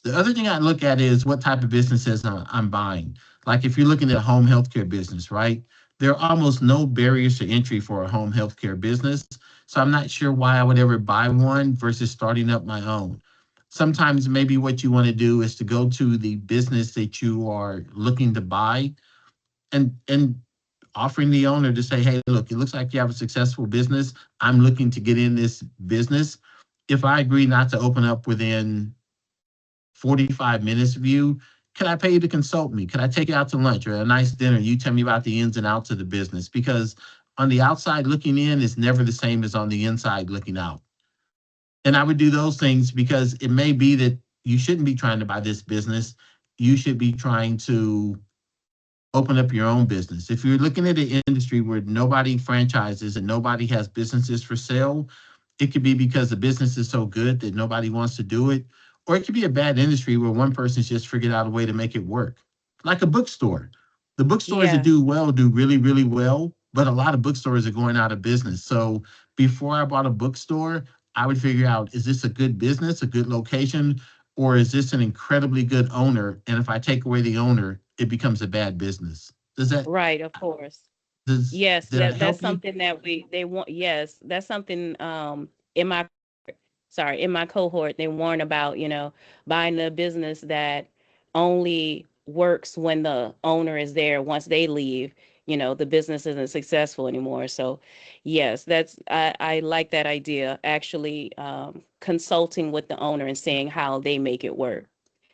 The other thing I look at is what type of businesses I'm buying. Like if you're looking at a home healthcare business, right? There are almost no barriers to entry for a home healthcare business. So I'm not sure why I would ever buy one versus starting up my own. Sometimes maybe what you want to do is to go to the business that you are looking to buy and offering the owner to say, hey, look, it looks like you have a successful business. I'm looking to get in this business. If I agree not to open up within 45 minutes of you, can I pay you to consult me? Can I take you out to lunch or a nice dinner? You tell me about the ins and outs of the business, because on the outside looking in is never the same as on the inside looking out. And I would do those things because it may be that you shouldn't be trying to buy this business. You should be trying to open up your own business. If you're looking at an industry where nobody franchises and nobody has businesses for sale, it could be because the business is so good that nobody wants to do it. Or it could be a bad industry where one person's just figured out a way to make it work. Like a bookstore. The bookstores that Yeah. do well do really, really well, but a lot of bookstores are going out of business. So before I bought a bookstore, I would figure out, is this a good business, a good location, or is this an incredibly good owner? And if I take away the owner, it becomes a bad business. Does that, Right, of course. does, Yes, did I that's help you? something that they want. Yes, that's something in my in my cohort they warn about, buying a business that only works when the owner is there. Once they leave, the business isn't successful anymore. So yes, I like that idea, actually, consulting with the owner and seeing how they make it work.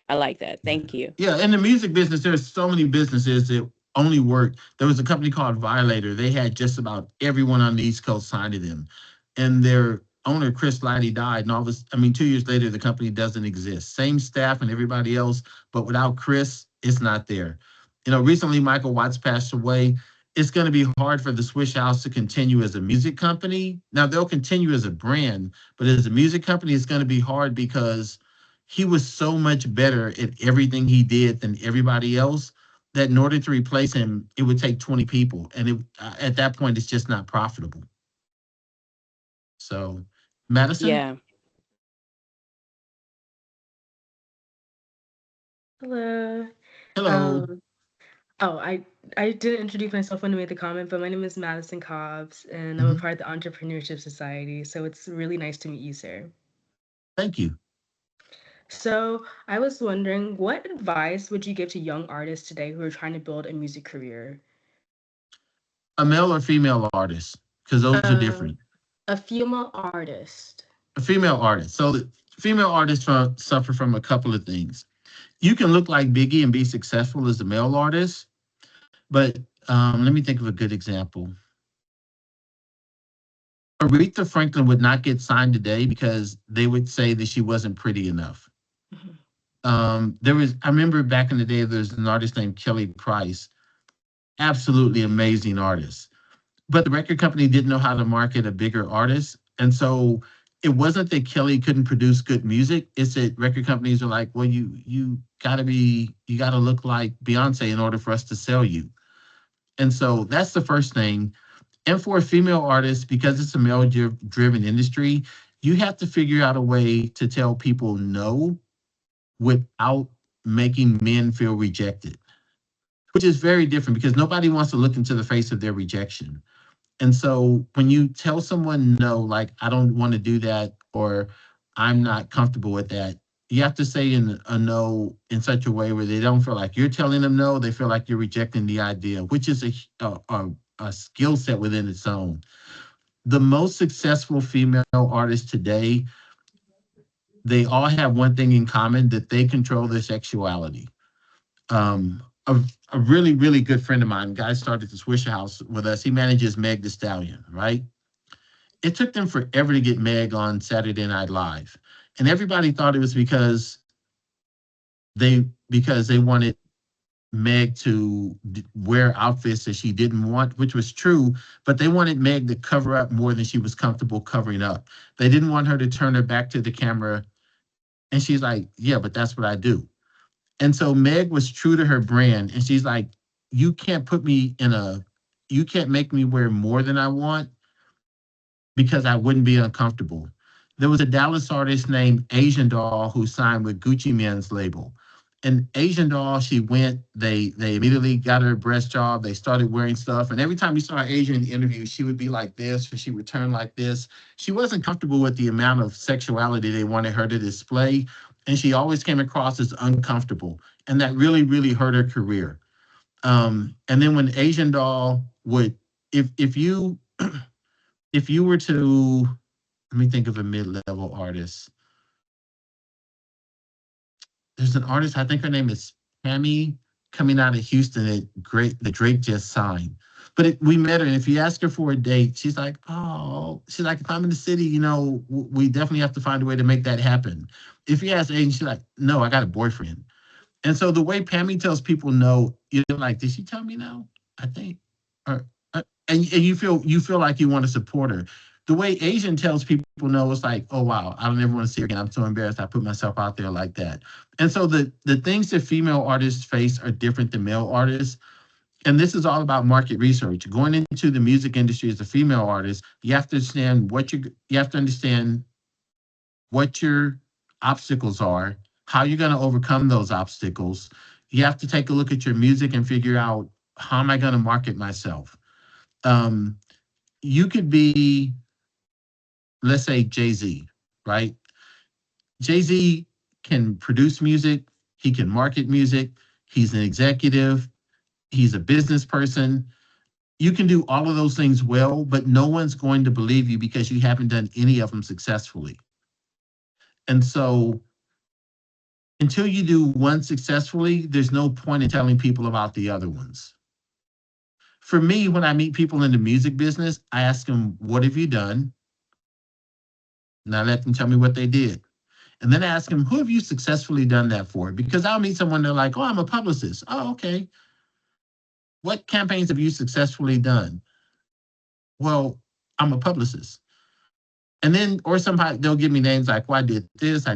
I like that. Thank you. Yeah, in the music business, there's so many businesses that only work. There was a company called Violator. They had just about everyone on the East Coast signed to them. And their owner, Chris Lighty, died. And all this, I mean, 2 years later, the company doesn't exist. Same staff and everybody else, but without Chris, it's not there. Recently Michael Watts passed away. It's going to be hard for the Swisha House to continue as a music company. Now they'll continue as a brand, but as a music company, it's going to be hard because he was so much better at everything he did than everybody else that in order to replace him, it would take 20 people. And at that point, it's just not profitable. So, Madison? Yeah. Hello. Hello. Um, oh, I didn't introduce myself when I made the comment, but my name is Madison Cobbs, and I'm a Mhm. part of the Entrepreneurship Society. So it's really nice to meet you, sir. Thank you. So I was wondering, what advice would you give to young artists today who are trying to build a music career? A male or female artist, because those are Um, different. a female artist. A female artist. So the female artists suffer from a couple of things. You can look like Biggie and be successful as a male artist, but let me think of a good example. Aretha Franklin would not get signed today because they would say that she wasn't pretty enough. Mhm. I remember back in the day, there's an artist named Kelly Price, absolutely amazing artist. But the record company didn't know how to market a bigger artist. And so it wasn't that Kelly couldn't produce good music. It's that record companies are like, well, you gotta look like Beyonce in order for us to sell you. And so that's the first thing. And for a female artist, because it's a male driven industry, you have to figure out a way to tell people no without making men feel rejected, which is very different because nobody wants to look into the face of their rejection. And so when you tell someone no, like, I don't want to do that, or I'm not comfortable with that, you have to say a no in such a way where they don't feel like you're telling them no. They feel like you're rejecting the idea, which is a skill set within its own. The most successful female artists today, they all have one thing in common, that they control their sexuality. Um, a really, really good friend of mine, guy started the Swisha House with us. He manages Meg the Stallion, right? It took them forever to get Meg on Saturday Night Live. And everybody thought it was because they wanted Meg to wear outfits that she didn't want, which was true, but they wanted Meg to cover up more than she was comfortable covering up. They didn't want her to turn her back to the camera. And she's like, yeah, but that's what I do. And so Meg was true to her brand. And she's like, you can't put me in you can't make me wear more than I want, because I wouldn't be uncomfortable. There was a Dallas artist named Asian Doll who signed with Gucci Mane's label. And Asian Doll, she went, they immediately got her a breast job. They started wearing stuff. And every time you saw Asian in the interview, she would be like this, or she would turn like this. She wasn't comfortable with the amount of sexuality they wanted her to display. And she always came across as uncomfortable. And that really, really hurt her career. And then when Asian Doll would, if you were to, let me think of a mid-level artist. There's an artist, I think her name is Pammy, coming out of Houston that Drake just signed. But we met her, and if you ask her for a date, she's like, if I'm in the city, we definitely have to find a way to make that happen. If you ask Aiden, she's like, no, I got a boyfriend. And so the way Pammy tells people no, you're like, did she tell me no? I think, and you feel like you want to support her. The way Asian tells people no, it's like, oh wow, I don't ever want to see her again. I'm so embarrassed I put myself out there like that. And so the things that female artists face are different than male artists. And this is all about market research. Going into the music industry as a female artist, you have to understand what your obstacles are, how you're going to overcome those obstacles. You have to take a look at your music and figure out, how am I going to market myself? You could be, let's say, Jay-Z, right? Jay-Z can produce music, he can market music, he's an executive, he's a business person. You can do all of those things well, but no one's going to believe you because you haven't done any of them successfully. And so until you do one successfully, there's no point in telling people about the other ones. For me, when I meet people in the music business, I ask them, what have you done? And I let them tell me what they did. And then I ask them, who have you successfully done that for? Because I'll meet someone, they're like, oh, I'm a publicist. Oh, okay. What campaigns have you successfully done? Well, I'm a publicist. And then, or somebody, they'll give me names like, well, I did this, I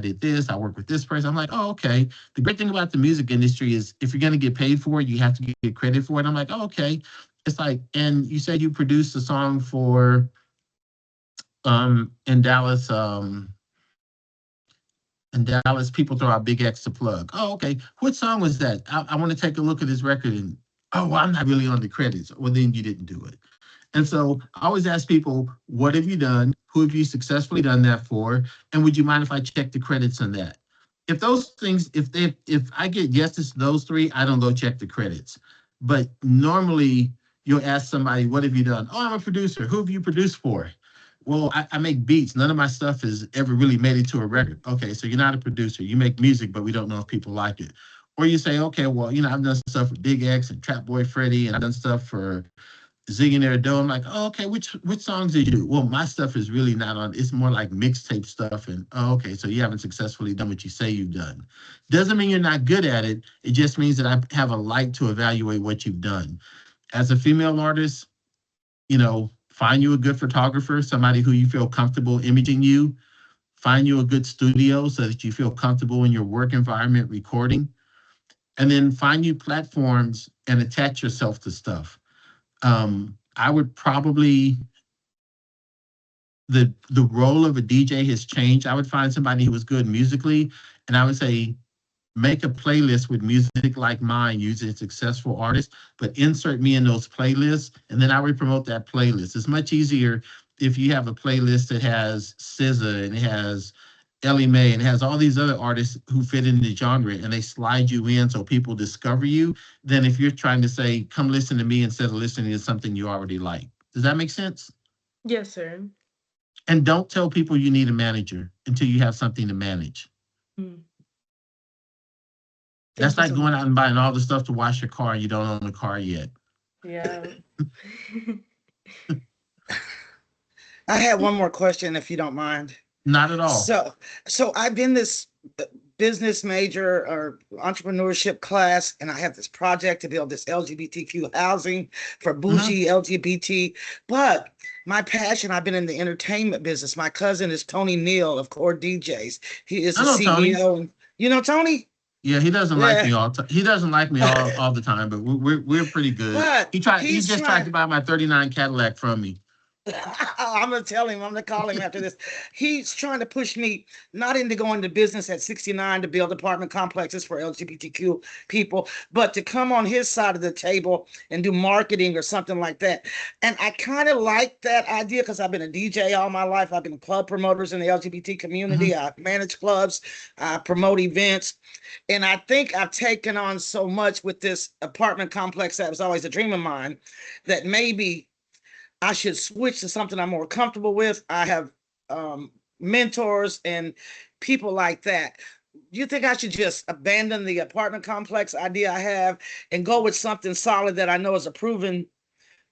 work with this person. I'm like, oh, okay. The great thing about the music industry is if you're going to get paid for it, you have to get credit for it. I'm like, oh, okay. It's like, and you said you produced a song for, in Dallas, people throw out Big X to plug. Oh, okay. What song was that? I want to take a look at this record and, oh, well, I'm not really on the credits. Well, then you didn't do it. And so I always ask people, what have you done? Who have you successfully done that for? And would you mind if I check the credits on that? If those things, if I get yeses to those three, I don't go check the credits. But normally you'll ask somebody, what have you done? Oh, I'm a producer. Who have you produced for? Well, I make beats. None of my stuff has ever really made it to a record. Okay, so you're not a producer. You make music, but we don't know if people like it. Or you say, okay, well, I've done stuff for Big X and Trap Boy Freddy, and I've done stuff for Zillionaire Doe. I'm like, oh, okay, which songs did you do? Well, my stuff is really not on, it's more like mixtape stuff. And okay, so you haven't successfully done what you say you've done. Doesn't mean you're not good at it. It just means that I have a light to evaluate what you've done. As a female artist, find you a good photographer, somebody who you feel comfortable imaging you. Find you a good studio so that you feel comfortable in your work environment recording. And then find you platforms and attach yourself to stuff. I would probably, the role of a DJ has changed. I would find somebody who was good musically, and I would say, make a playlist with music like mine using successful artists, but insert me in those playlists, and then I would promote that playlist. It's much easier if you have a playlist that has SZA and it has Ellie Mae, and has all these other artists who fit in the genre, and they slide you in so people discover you, than if you're trying to say, come listen to me instead of listening to something you already like. Does that make sense? Yes, sir. And don't tell people you need a manager until you have something to manage. Mm. That's Thank you like so going much. out and buying all the stuff to wash your car and you don't own the car yet. Yeah. I had one more question, if you don't mind. Not at all. So I've been this business major or entrepreneurship class, and I have this project to build this LGBTQ housing for bougie LGBT. But my passion, I've been in the entertainment business. My cousin is Tony Neal of Core DJs. He is the I know Tony. CEO. And you know Tony? Yeah, he doesn't like Yeah. me he doesn't like me all the time, but we're pretty good. But He he's just tried to buy my 39 Cadillac from me. I'm gonna tell him. I'm gonna call him after this. He's trying to push me not into going to business at 69 to build apartment complexes for LGBTQ people, but to come on his side of the table and do marketing or something like that. And I kind of like that idea because I've been a DJ all my life. I've been club promoters in the LGBT community. I manage clubs, I promote events, and I think I've taken on so much with this apartment complex that was always a dream of mine that maybe I should switch to something I'm more comfortable with. I have mentors and people like that. Do you think I should just abandon the apartment complex idea I have and go with something solid that I know is a proven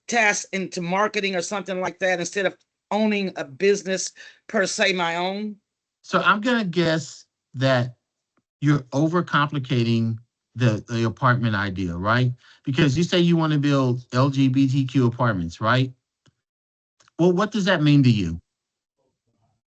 task into marketing or something like that instead of owning a business per se my own? So I'm gonna guess that you're overcomplicating the apartment idea, right? Because you say you want to build LGBTQ apartments, right? Well, what does that mean to you?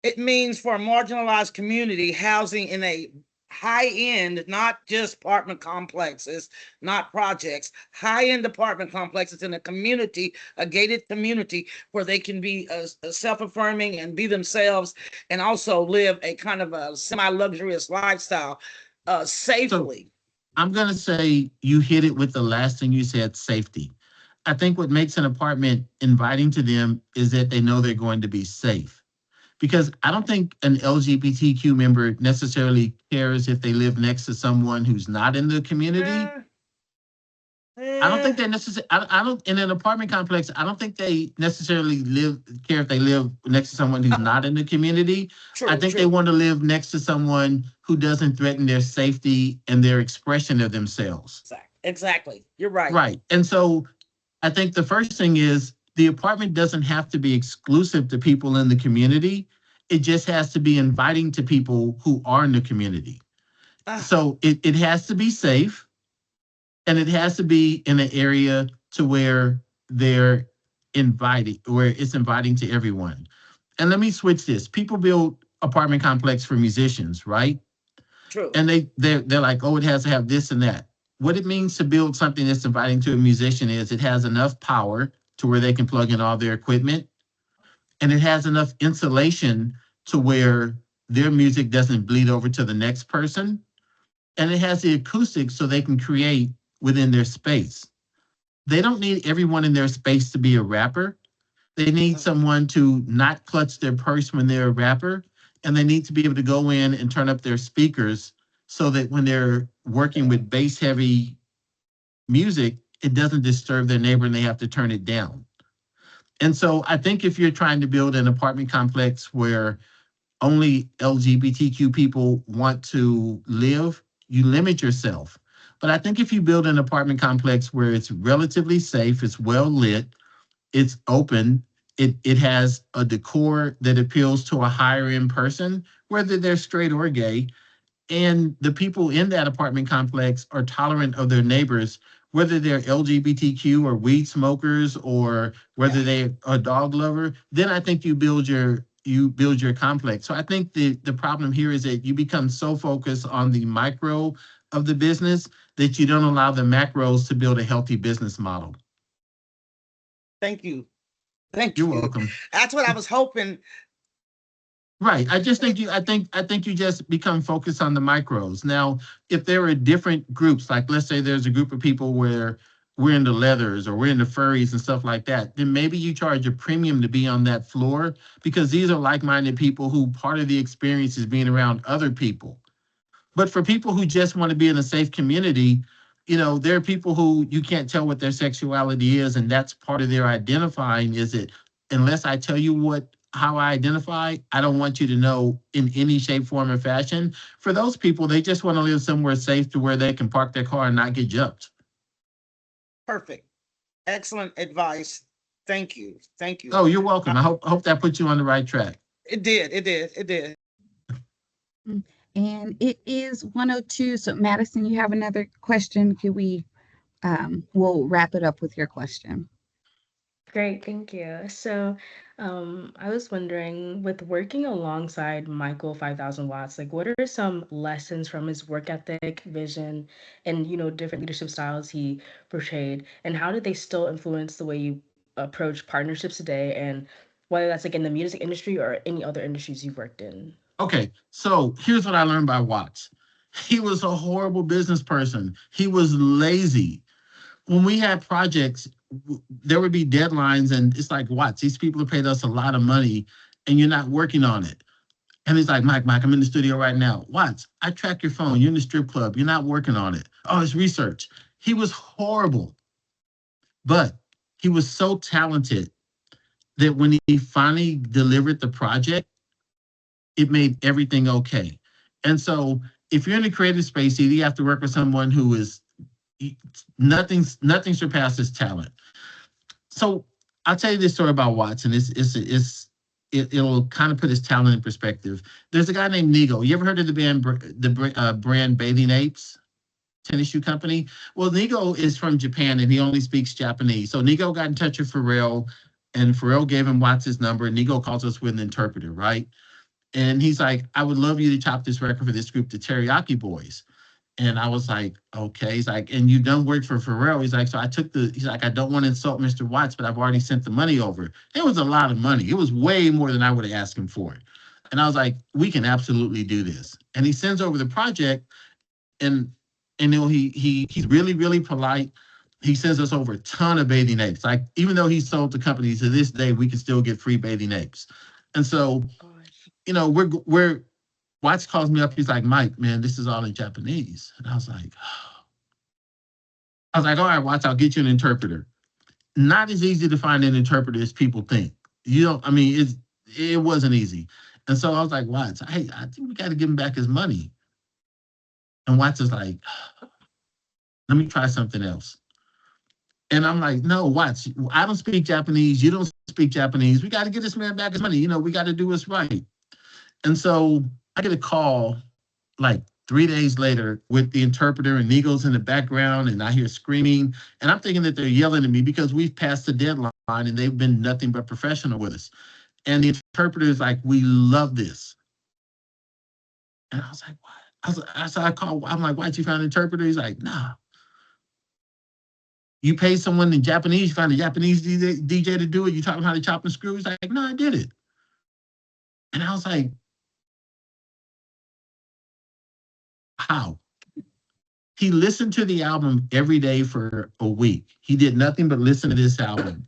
It means for a marginalized community, housing in a high end, not just apartment complexes, not projects, high end apartment complexes in a community, a gated community where they can be self affirming and be themselves and also live a kind of a semi luxurious lifestyle safely. So I'm going to say you hit it with the last thing you said, safety. I think what makes an apartment inviting to them is that they know they're going to be safe. Because I don't think an LGBTQ member necessarily cares if they live next to someone who's not in the community. I don't think they necessarily, I don't, in an apartment complex, I don't think they necessarily care if they live next to someone who's not in the community. I think they want to live next to someone who doesn't threaten their safety and their expression of themselves. Exactly. You're right. Right. And so I think the first thing is the apartment doesn't have to be exclusive to people in the community. It just has to be inviting to people who are in the community. So it has to be safe, and it has to be in an area to where they're inviting, where it's inviting to everyone. And let me switch this. People build apartment complex for musicians, right? True. And they're like, oh, it has to have this and that. What it means to build something that's inviting to a musician is it has enough power to where they can plug in all their equipment, and it has enough insulation to where their music doesn't bleed over to the next person, and it has the acoustics so they can create within their space. They don't need everyone in their space to be a rapper. They need someone to not clutch their purse when they're a rapper, and they need to be able to go in and turn up their speakers so that when they're working with bass heavy music, it doesn't disturb their neighbor and they have to turn it down. And so I think if you're trying to build an apartment complex where only LGBTQ people want to live, you limit yourself. But I think if you build an apartment complex where it's relatively safe, it's well lit, it's open, it has a decor that appeals to a higher end person, whether they're straight or gay, and the people in that apartment complex are tolerant of their neighbors, whether they're LGBTQ or weed smokers or whether they're a dog lover, then I think you build your complex. So I think the problem here is that you become so focused on the micro of the business that you don't allow the macros to build a healthy business model. Thank you. Thank you. You're welcome. That's what I was hoping. Right. I think you just become focused on the micros. Now, if there are different groups, like let's say there's a group of people where we're into leathers or we're into furries and stuff like that, then maybe you charge a premium to be on that floor, because these are like-minded people who part of the experience is being around other people. But for people who just want to be in a safe community, there are people who you can't tell what their sexuality is, and that's part of their identifying. Is it, unless I tell you how I identify, I don't want you to know in any shape, form, or fashion. For those people, they just want to live somewhere safe to where they can park their car and not get jumped. Perfect. Excellent advice. Thank you. Thank you. Oh, you're welcome. I hope that puts you on the right track. It did. It did. It did. And it is 1:02. So Madison, you have another question? Could we, we'll wrap it up with your question. Great, thank you. So, I was wondering, with working alongside Michael 5000 Watts, like what are some lessons from his work ethic, vision, and different leadership styles he portrayed, and how did they still influence the way you approach partnerships today, and whether that's like in the music industry or any other industries you've worked in? Okay, so here's what I learned by Watts. He was a horrible business person. He was lazy. When we had projects, there would be deadlines, and it's like, Watts, these people have paid us a lot of money, and you're not working on it. And he's like, Mike, I'm in the studio right now. Watts, I track your phone. You're in the strip club. You're not working on it. Oh, it's research. He was horrible. But he was so talented that when he finally delivered the project, it made everything okay. And so if you're in the creative space, either you have to work with someone who is nothing surpasses talent. So I'll tell you this story about Watts, and it'll kind of put his talent in perspective. There's a guy named Nigo. You ever heard of the brand Bathing Apes tennis shoe company? Well, Nigo is from Japan, and he only speaks Japanese. So Nigo got in touch with Pharrell, and Pharrell gave him Watts' number, and Nigo calls us with an interpreter, right? And he's like, I would love you to chop this record for this group, the Teriyaki Boys. And I was like, okay. He's like, and you done work for Pharrell. He's like, so he's like, I don't want to insult Mr. Watts, but I've already sent the money over. It was a lot of money. It was way more than I would have asked him for. And I was like, we can absolutely do this. And he sends over the project, and he's really, really polite. He sends us over a ton of bathing apes. Like, even though he sold to companies, to this day, we can still get free bathing apes. And so, we're Watts calls me up. He's like, Mike, man, this is all in Japanese. And I was like, all right, Watts, I'll get you an interpreter. Not as easy to find an interpreter as people think. It wasn't easy. And so I was like, Watts, hey, I think we got to give him back his money. And Watts is like, let me try something else. And I'm like, no, Watts, I don't speak Japanese. You don't speak Japanese. We got to get this man back his money. We got to do what's right. And so I get a call like 3 days later with the interpreter, and Nigo's in the background, and I hear screaming, and I'm thinking that they're yelling at me because we've passed the deadline and they've been nothing but professional with us. And the interpreter is like, we love this. And I was like, what? I'm like, why'd you find an interpreter? He's like, nah. You pay someone in Japanese, you find a Japanese DJ to do it, you taught him how to chop and screw? He's like, no, I did it. And I was like, how? He listened to the album every day for a week. He did nothing but listen to this album.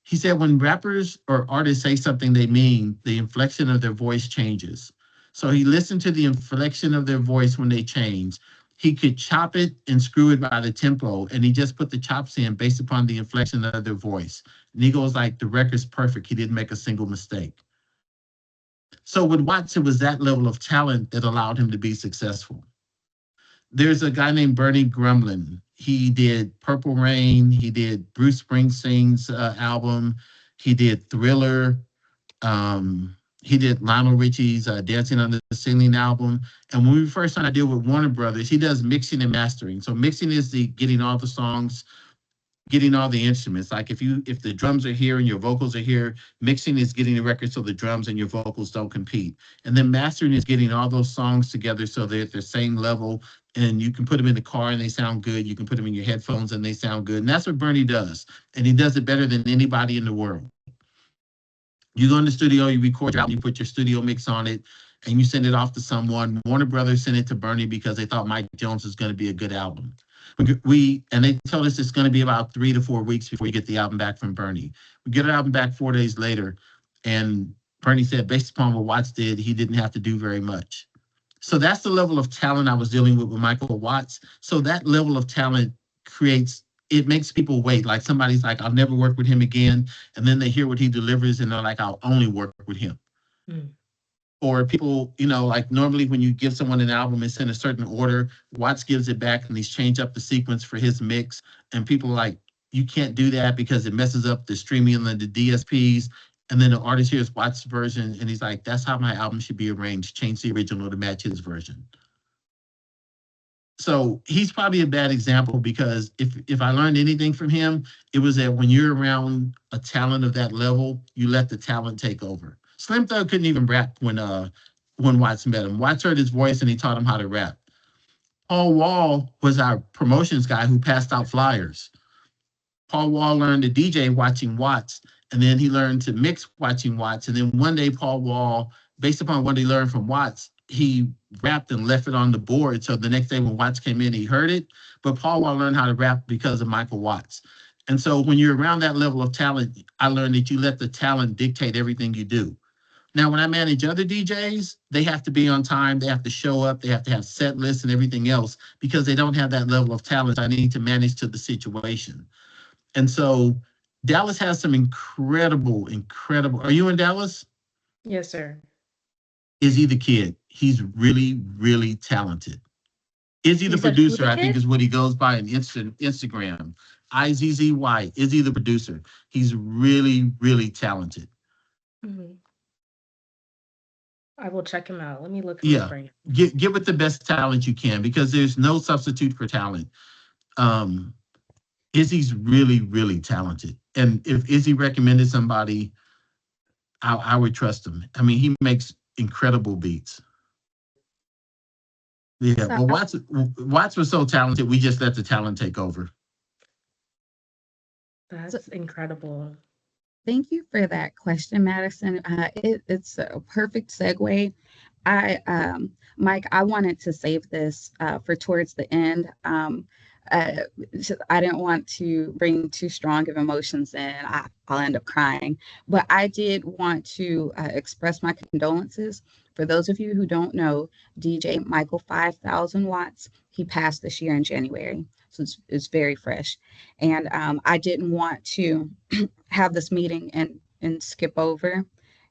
He said when rappers or artists say something they mean, the inflection of their voice changes. So he listened to the inflection of their voice when they change. He could chop it and screw it by the tempo, and he just put the chops in based upon the inflection of their voice. Nigo was like, the record's perfect. He didn't make a single mistake. So with Watts, it was that level of talent that allowed him to be successful. There's a guy named Bernie Grumlin. He did Purple Rain. He did Bruce Springsteen's album. He did Thriller. He did Lionel Richie's Dancing Under the Ceiling album. And when we first started to deal with Warner Brothers, he does mixing and mastering. So mixing is the getting all the songs, getting all the instruments. Like if the drums are here and your vocals are here, mixing is getting the record so the drums and your vocals don't compete. And then mastering is getting all those songs together so they're at the same level, and you can put them in the car and they sound good. You can put them in your headphones and they sound good. And that's what Bernie does. And he does it better than anybody in the world. You go in the studio, you record your album, you put your studio mix on it, and you send it off to someone. Warner Brothers sent it to Bernie because they thought Mike Jones was going to be a good album. And they told us it's going to be about 3 to 4 weeks before you get the album back from Bernie. We get the album back 4 days later, and Bernie said, based upon what Watts did, he didn't have to do very much. So that's the level of talent I was dealing with Michael Watts. So that level of talent it makes people wait. Like somebody's like, I'll never work with him again. And then they hear what he delivers and they're like, I'll only work with him. Mm. Or people, like normally when you give someone an album, it's in a certain order. Watts gives it back and he's changed up the sequence for his mix. And people are like, you can't do that because it messes up the streaming and the DSPs. And then the artist hears Watts' version and he's like, that's how my album should be arranged. Change the original to match his version. So he's probably a bad example because if I learned anything from him, it was that when you're around a talent of that level, you let the talent take over. Slim Thug couldn't even rap when Watts met him. Watts heard his voice and he taught him how to rap. Paul Wall was our promotions guy who passed out flyers. Paul Wall learned to DJ watching Watts, and then he learned to mix watching Watts. And then one day, Paul Wall, based upon what he learned from Watts, he rapped and left it on the board. So the next day when Watts came in, he heard it. But Paul Wall learned how to rap because of Michael Watts. And so when you're around that level of talent, I learned that you let the talent dictate everything you do. Now, when I manage other DJs, they have to be on time. They have to show up. They have to have set lists and everything else because they don't have that level of talent I need to manage to the situation. And so Dallas has some incredible. Are you in Dallas? Yes, sir. Izzy the Kid. He's really, really talented. Izzy the producer, I think is what he goes by on Instagram. IZZY, Izzy the producer. He's really, really talented. Mm-hmm. I will check him out. Let me look him up right now. Get with the best talent you can because there's no substitute for talent. Izzy's really, really talented. And if Izzy recommended somebody, I would trust him. I mean, he makes incredible beats. Yeah, but Watts was so talented, we just let the talent take over. That's incredible. Thank you for that question, Madison. It's a perfect segue. Mike, I wanted to save this for towards the end. I didn't want to bring too strong of emotions in. I'll end up crying. But I did want to express my condolences. For those of you who don't know, DJ Michael 5000 Watts, he passed this year in January. So it's very fresh. And I didn't want to have this meeting and skip over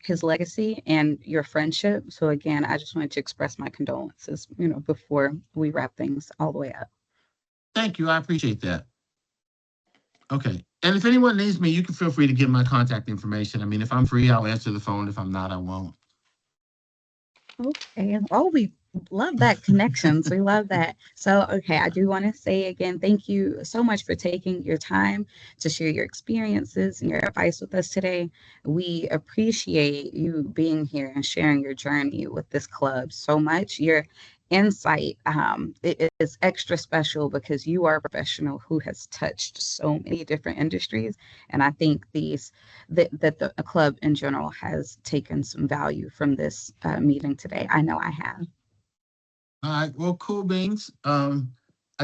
his legacy and your friendship. So again, I just wanted to express my condolences, before we wrap things all the way up. Thank you. I appreciate that. Okay. And if anyone needs me, you can feel free to give my contact information. I mean, if I'm free, I'll answer the phone. If I'm not, I won't. Okay. Oh, we love that connections. We love that. So, okay, I do want to say again, thank you so much for taking your time to share your experiences and your advice with us today. We appreciate you being here and sharing your journey with this club so much. Your insight it is extra special because you are a professional who has touched so many different industries, and I think that the club in general has taken some value from this meeting today. I know I have. All right, well, cool beans. I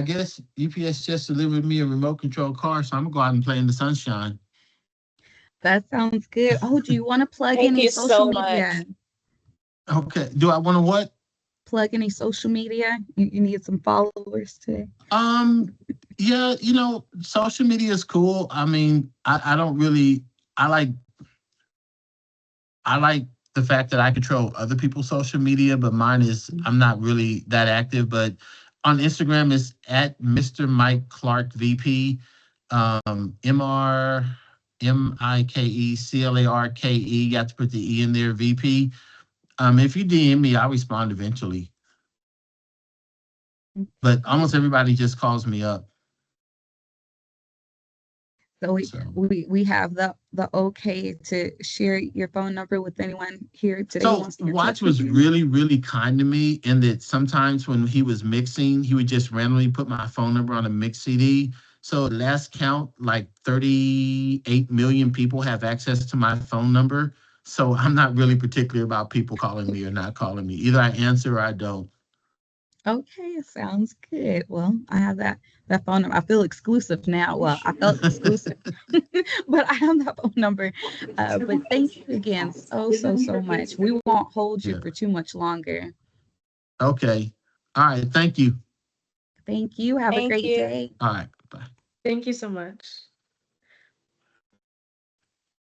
guess UPS just delivered me a remote control car, so I'm gonna go out and play in the sunshine. That sounds good. Oh, do you want to plug any social media? Okay, do I want to what? Plug any social media? You need some followers today. Yeah, social media is cool. I mean, I don't really. I like the fact that I control other people's social media, but mine is I'm not really that active. But on Instagram, it's at Mr. Mike Clarke VP, MrMikeClarke. You got to put the E in there, VP. If you DM me, I'll respond eventually. But almost everybody just calls me up. So we have the okay to share your phone number with anyone here today. So Watts was really, really kind to me in that sometimes when he was mixing, he would just randomly put my phone number on a mix CD. So last count, like 38 million people have access to my phone number. So I'm not really particular about people calling me or not calling me. Either I answer or I don't. Okay, sounds good. Well, I have that phone number. I feel exclusive now. Well, I felt exclusive, but I have that phone number. But thank you again so much. We won't hold you Yeah. for too much longer. Okay. All right. Thank you. Thank you. Have a Thank great you. day. All right. Bye. Thank you so much.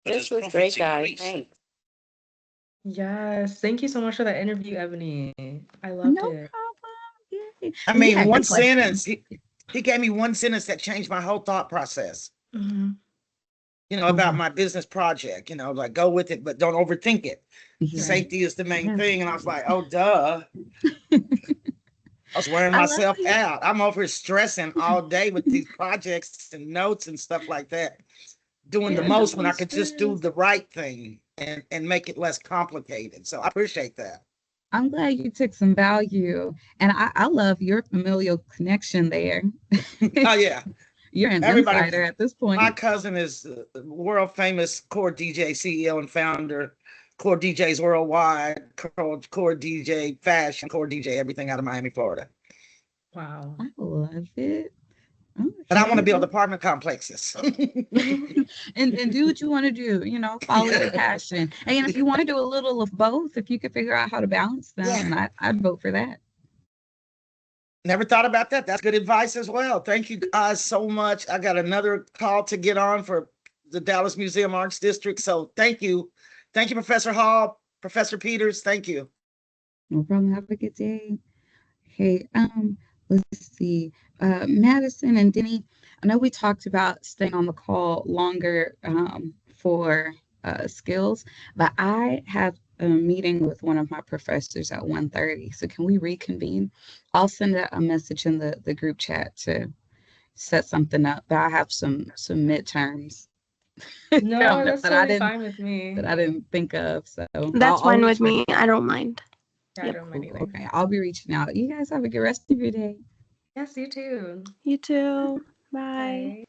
This was great, guys. Thanks. Yes, thank you so much for that interview, Ebony. I loved No it. problem. Yay. I And you mean, had one good questions. sentence, he gave me one sentence that changed my whole thought process, Mhm. about my business project, like go with it, but don't overthink it. Yeah. Safety is the main Yeah. thing. And I was like, oh, duh. I was wearing I love myself it. out. I'm over here stressing all day with these projects and notes and stuff like that, doing the Yeah, most when I don't could just do stress. the right thing and make it less complicated. So I appreciate that. I'm glad you took some value. And I love your familial connection there. Oh, yeah. You're an Everybody, insider at this my point. cousin is world famous Core DJ CEO and founder, Core DJs Worldwide, Core DJ Fashion, Core DJ everything out of Miami, Florida. Wow. I love it. And I want to Okay. build apartment complexes. And do what you want to do, follow your passion. And if you want to do a little of both, if you could figure out how to balance them, Yeah. then I'd vote for that. Never thought about that. That's good advice as well. Thank you guys so much. I got another call to get on for the Dallas Museum Arts District. So thank you. Thank you, Professor Hall, Professor Peters. Thank you. No problem. Have a good day. Okay, let's see. Madison and Denny, I know we talked about staying on the call longer for skills, but I have a meeting with one of my professors at 1:30. So can we reconvene? I'll send a message in the group chat to set something up. But I have some midterms No, coming up that's totally fine with me. that I didn't think of. So That's I'll fine reach with back. me. I don't mind. Yeah, I don't mind Cool. either. Okay, I'll be reaching out. You guys have a good rest of your day. Yes, you too. You too. Bye. Bye.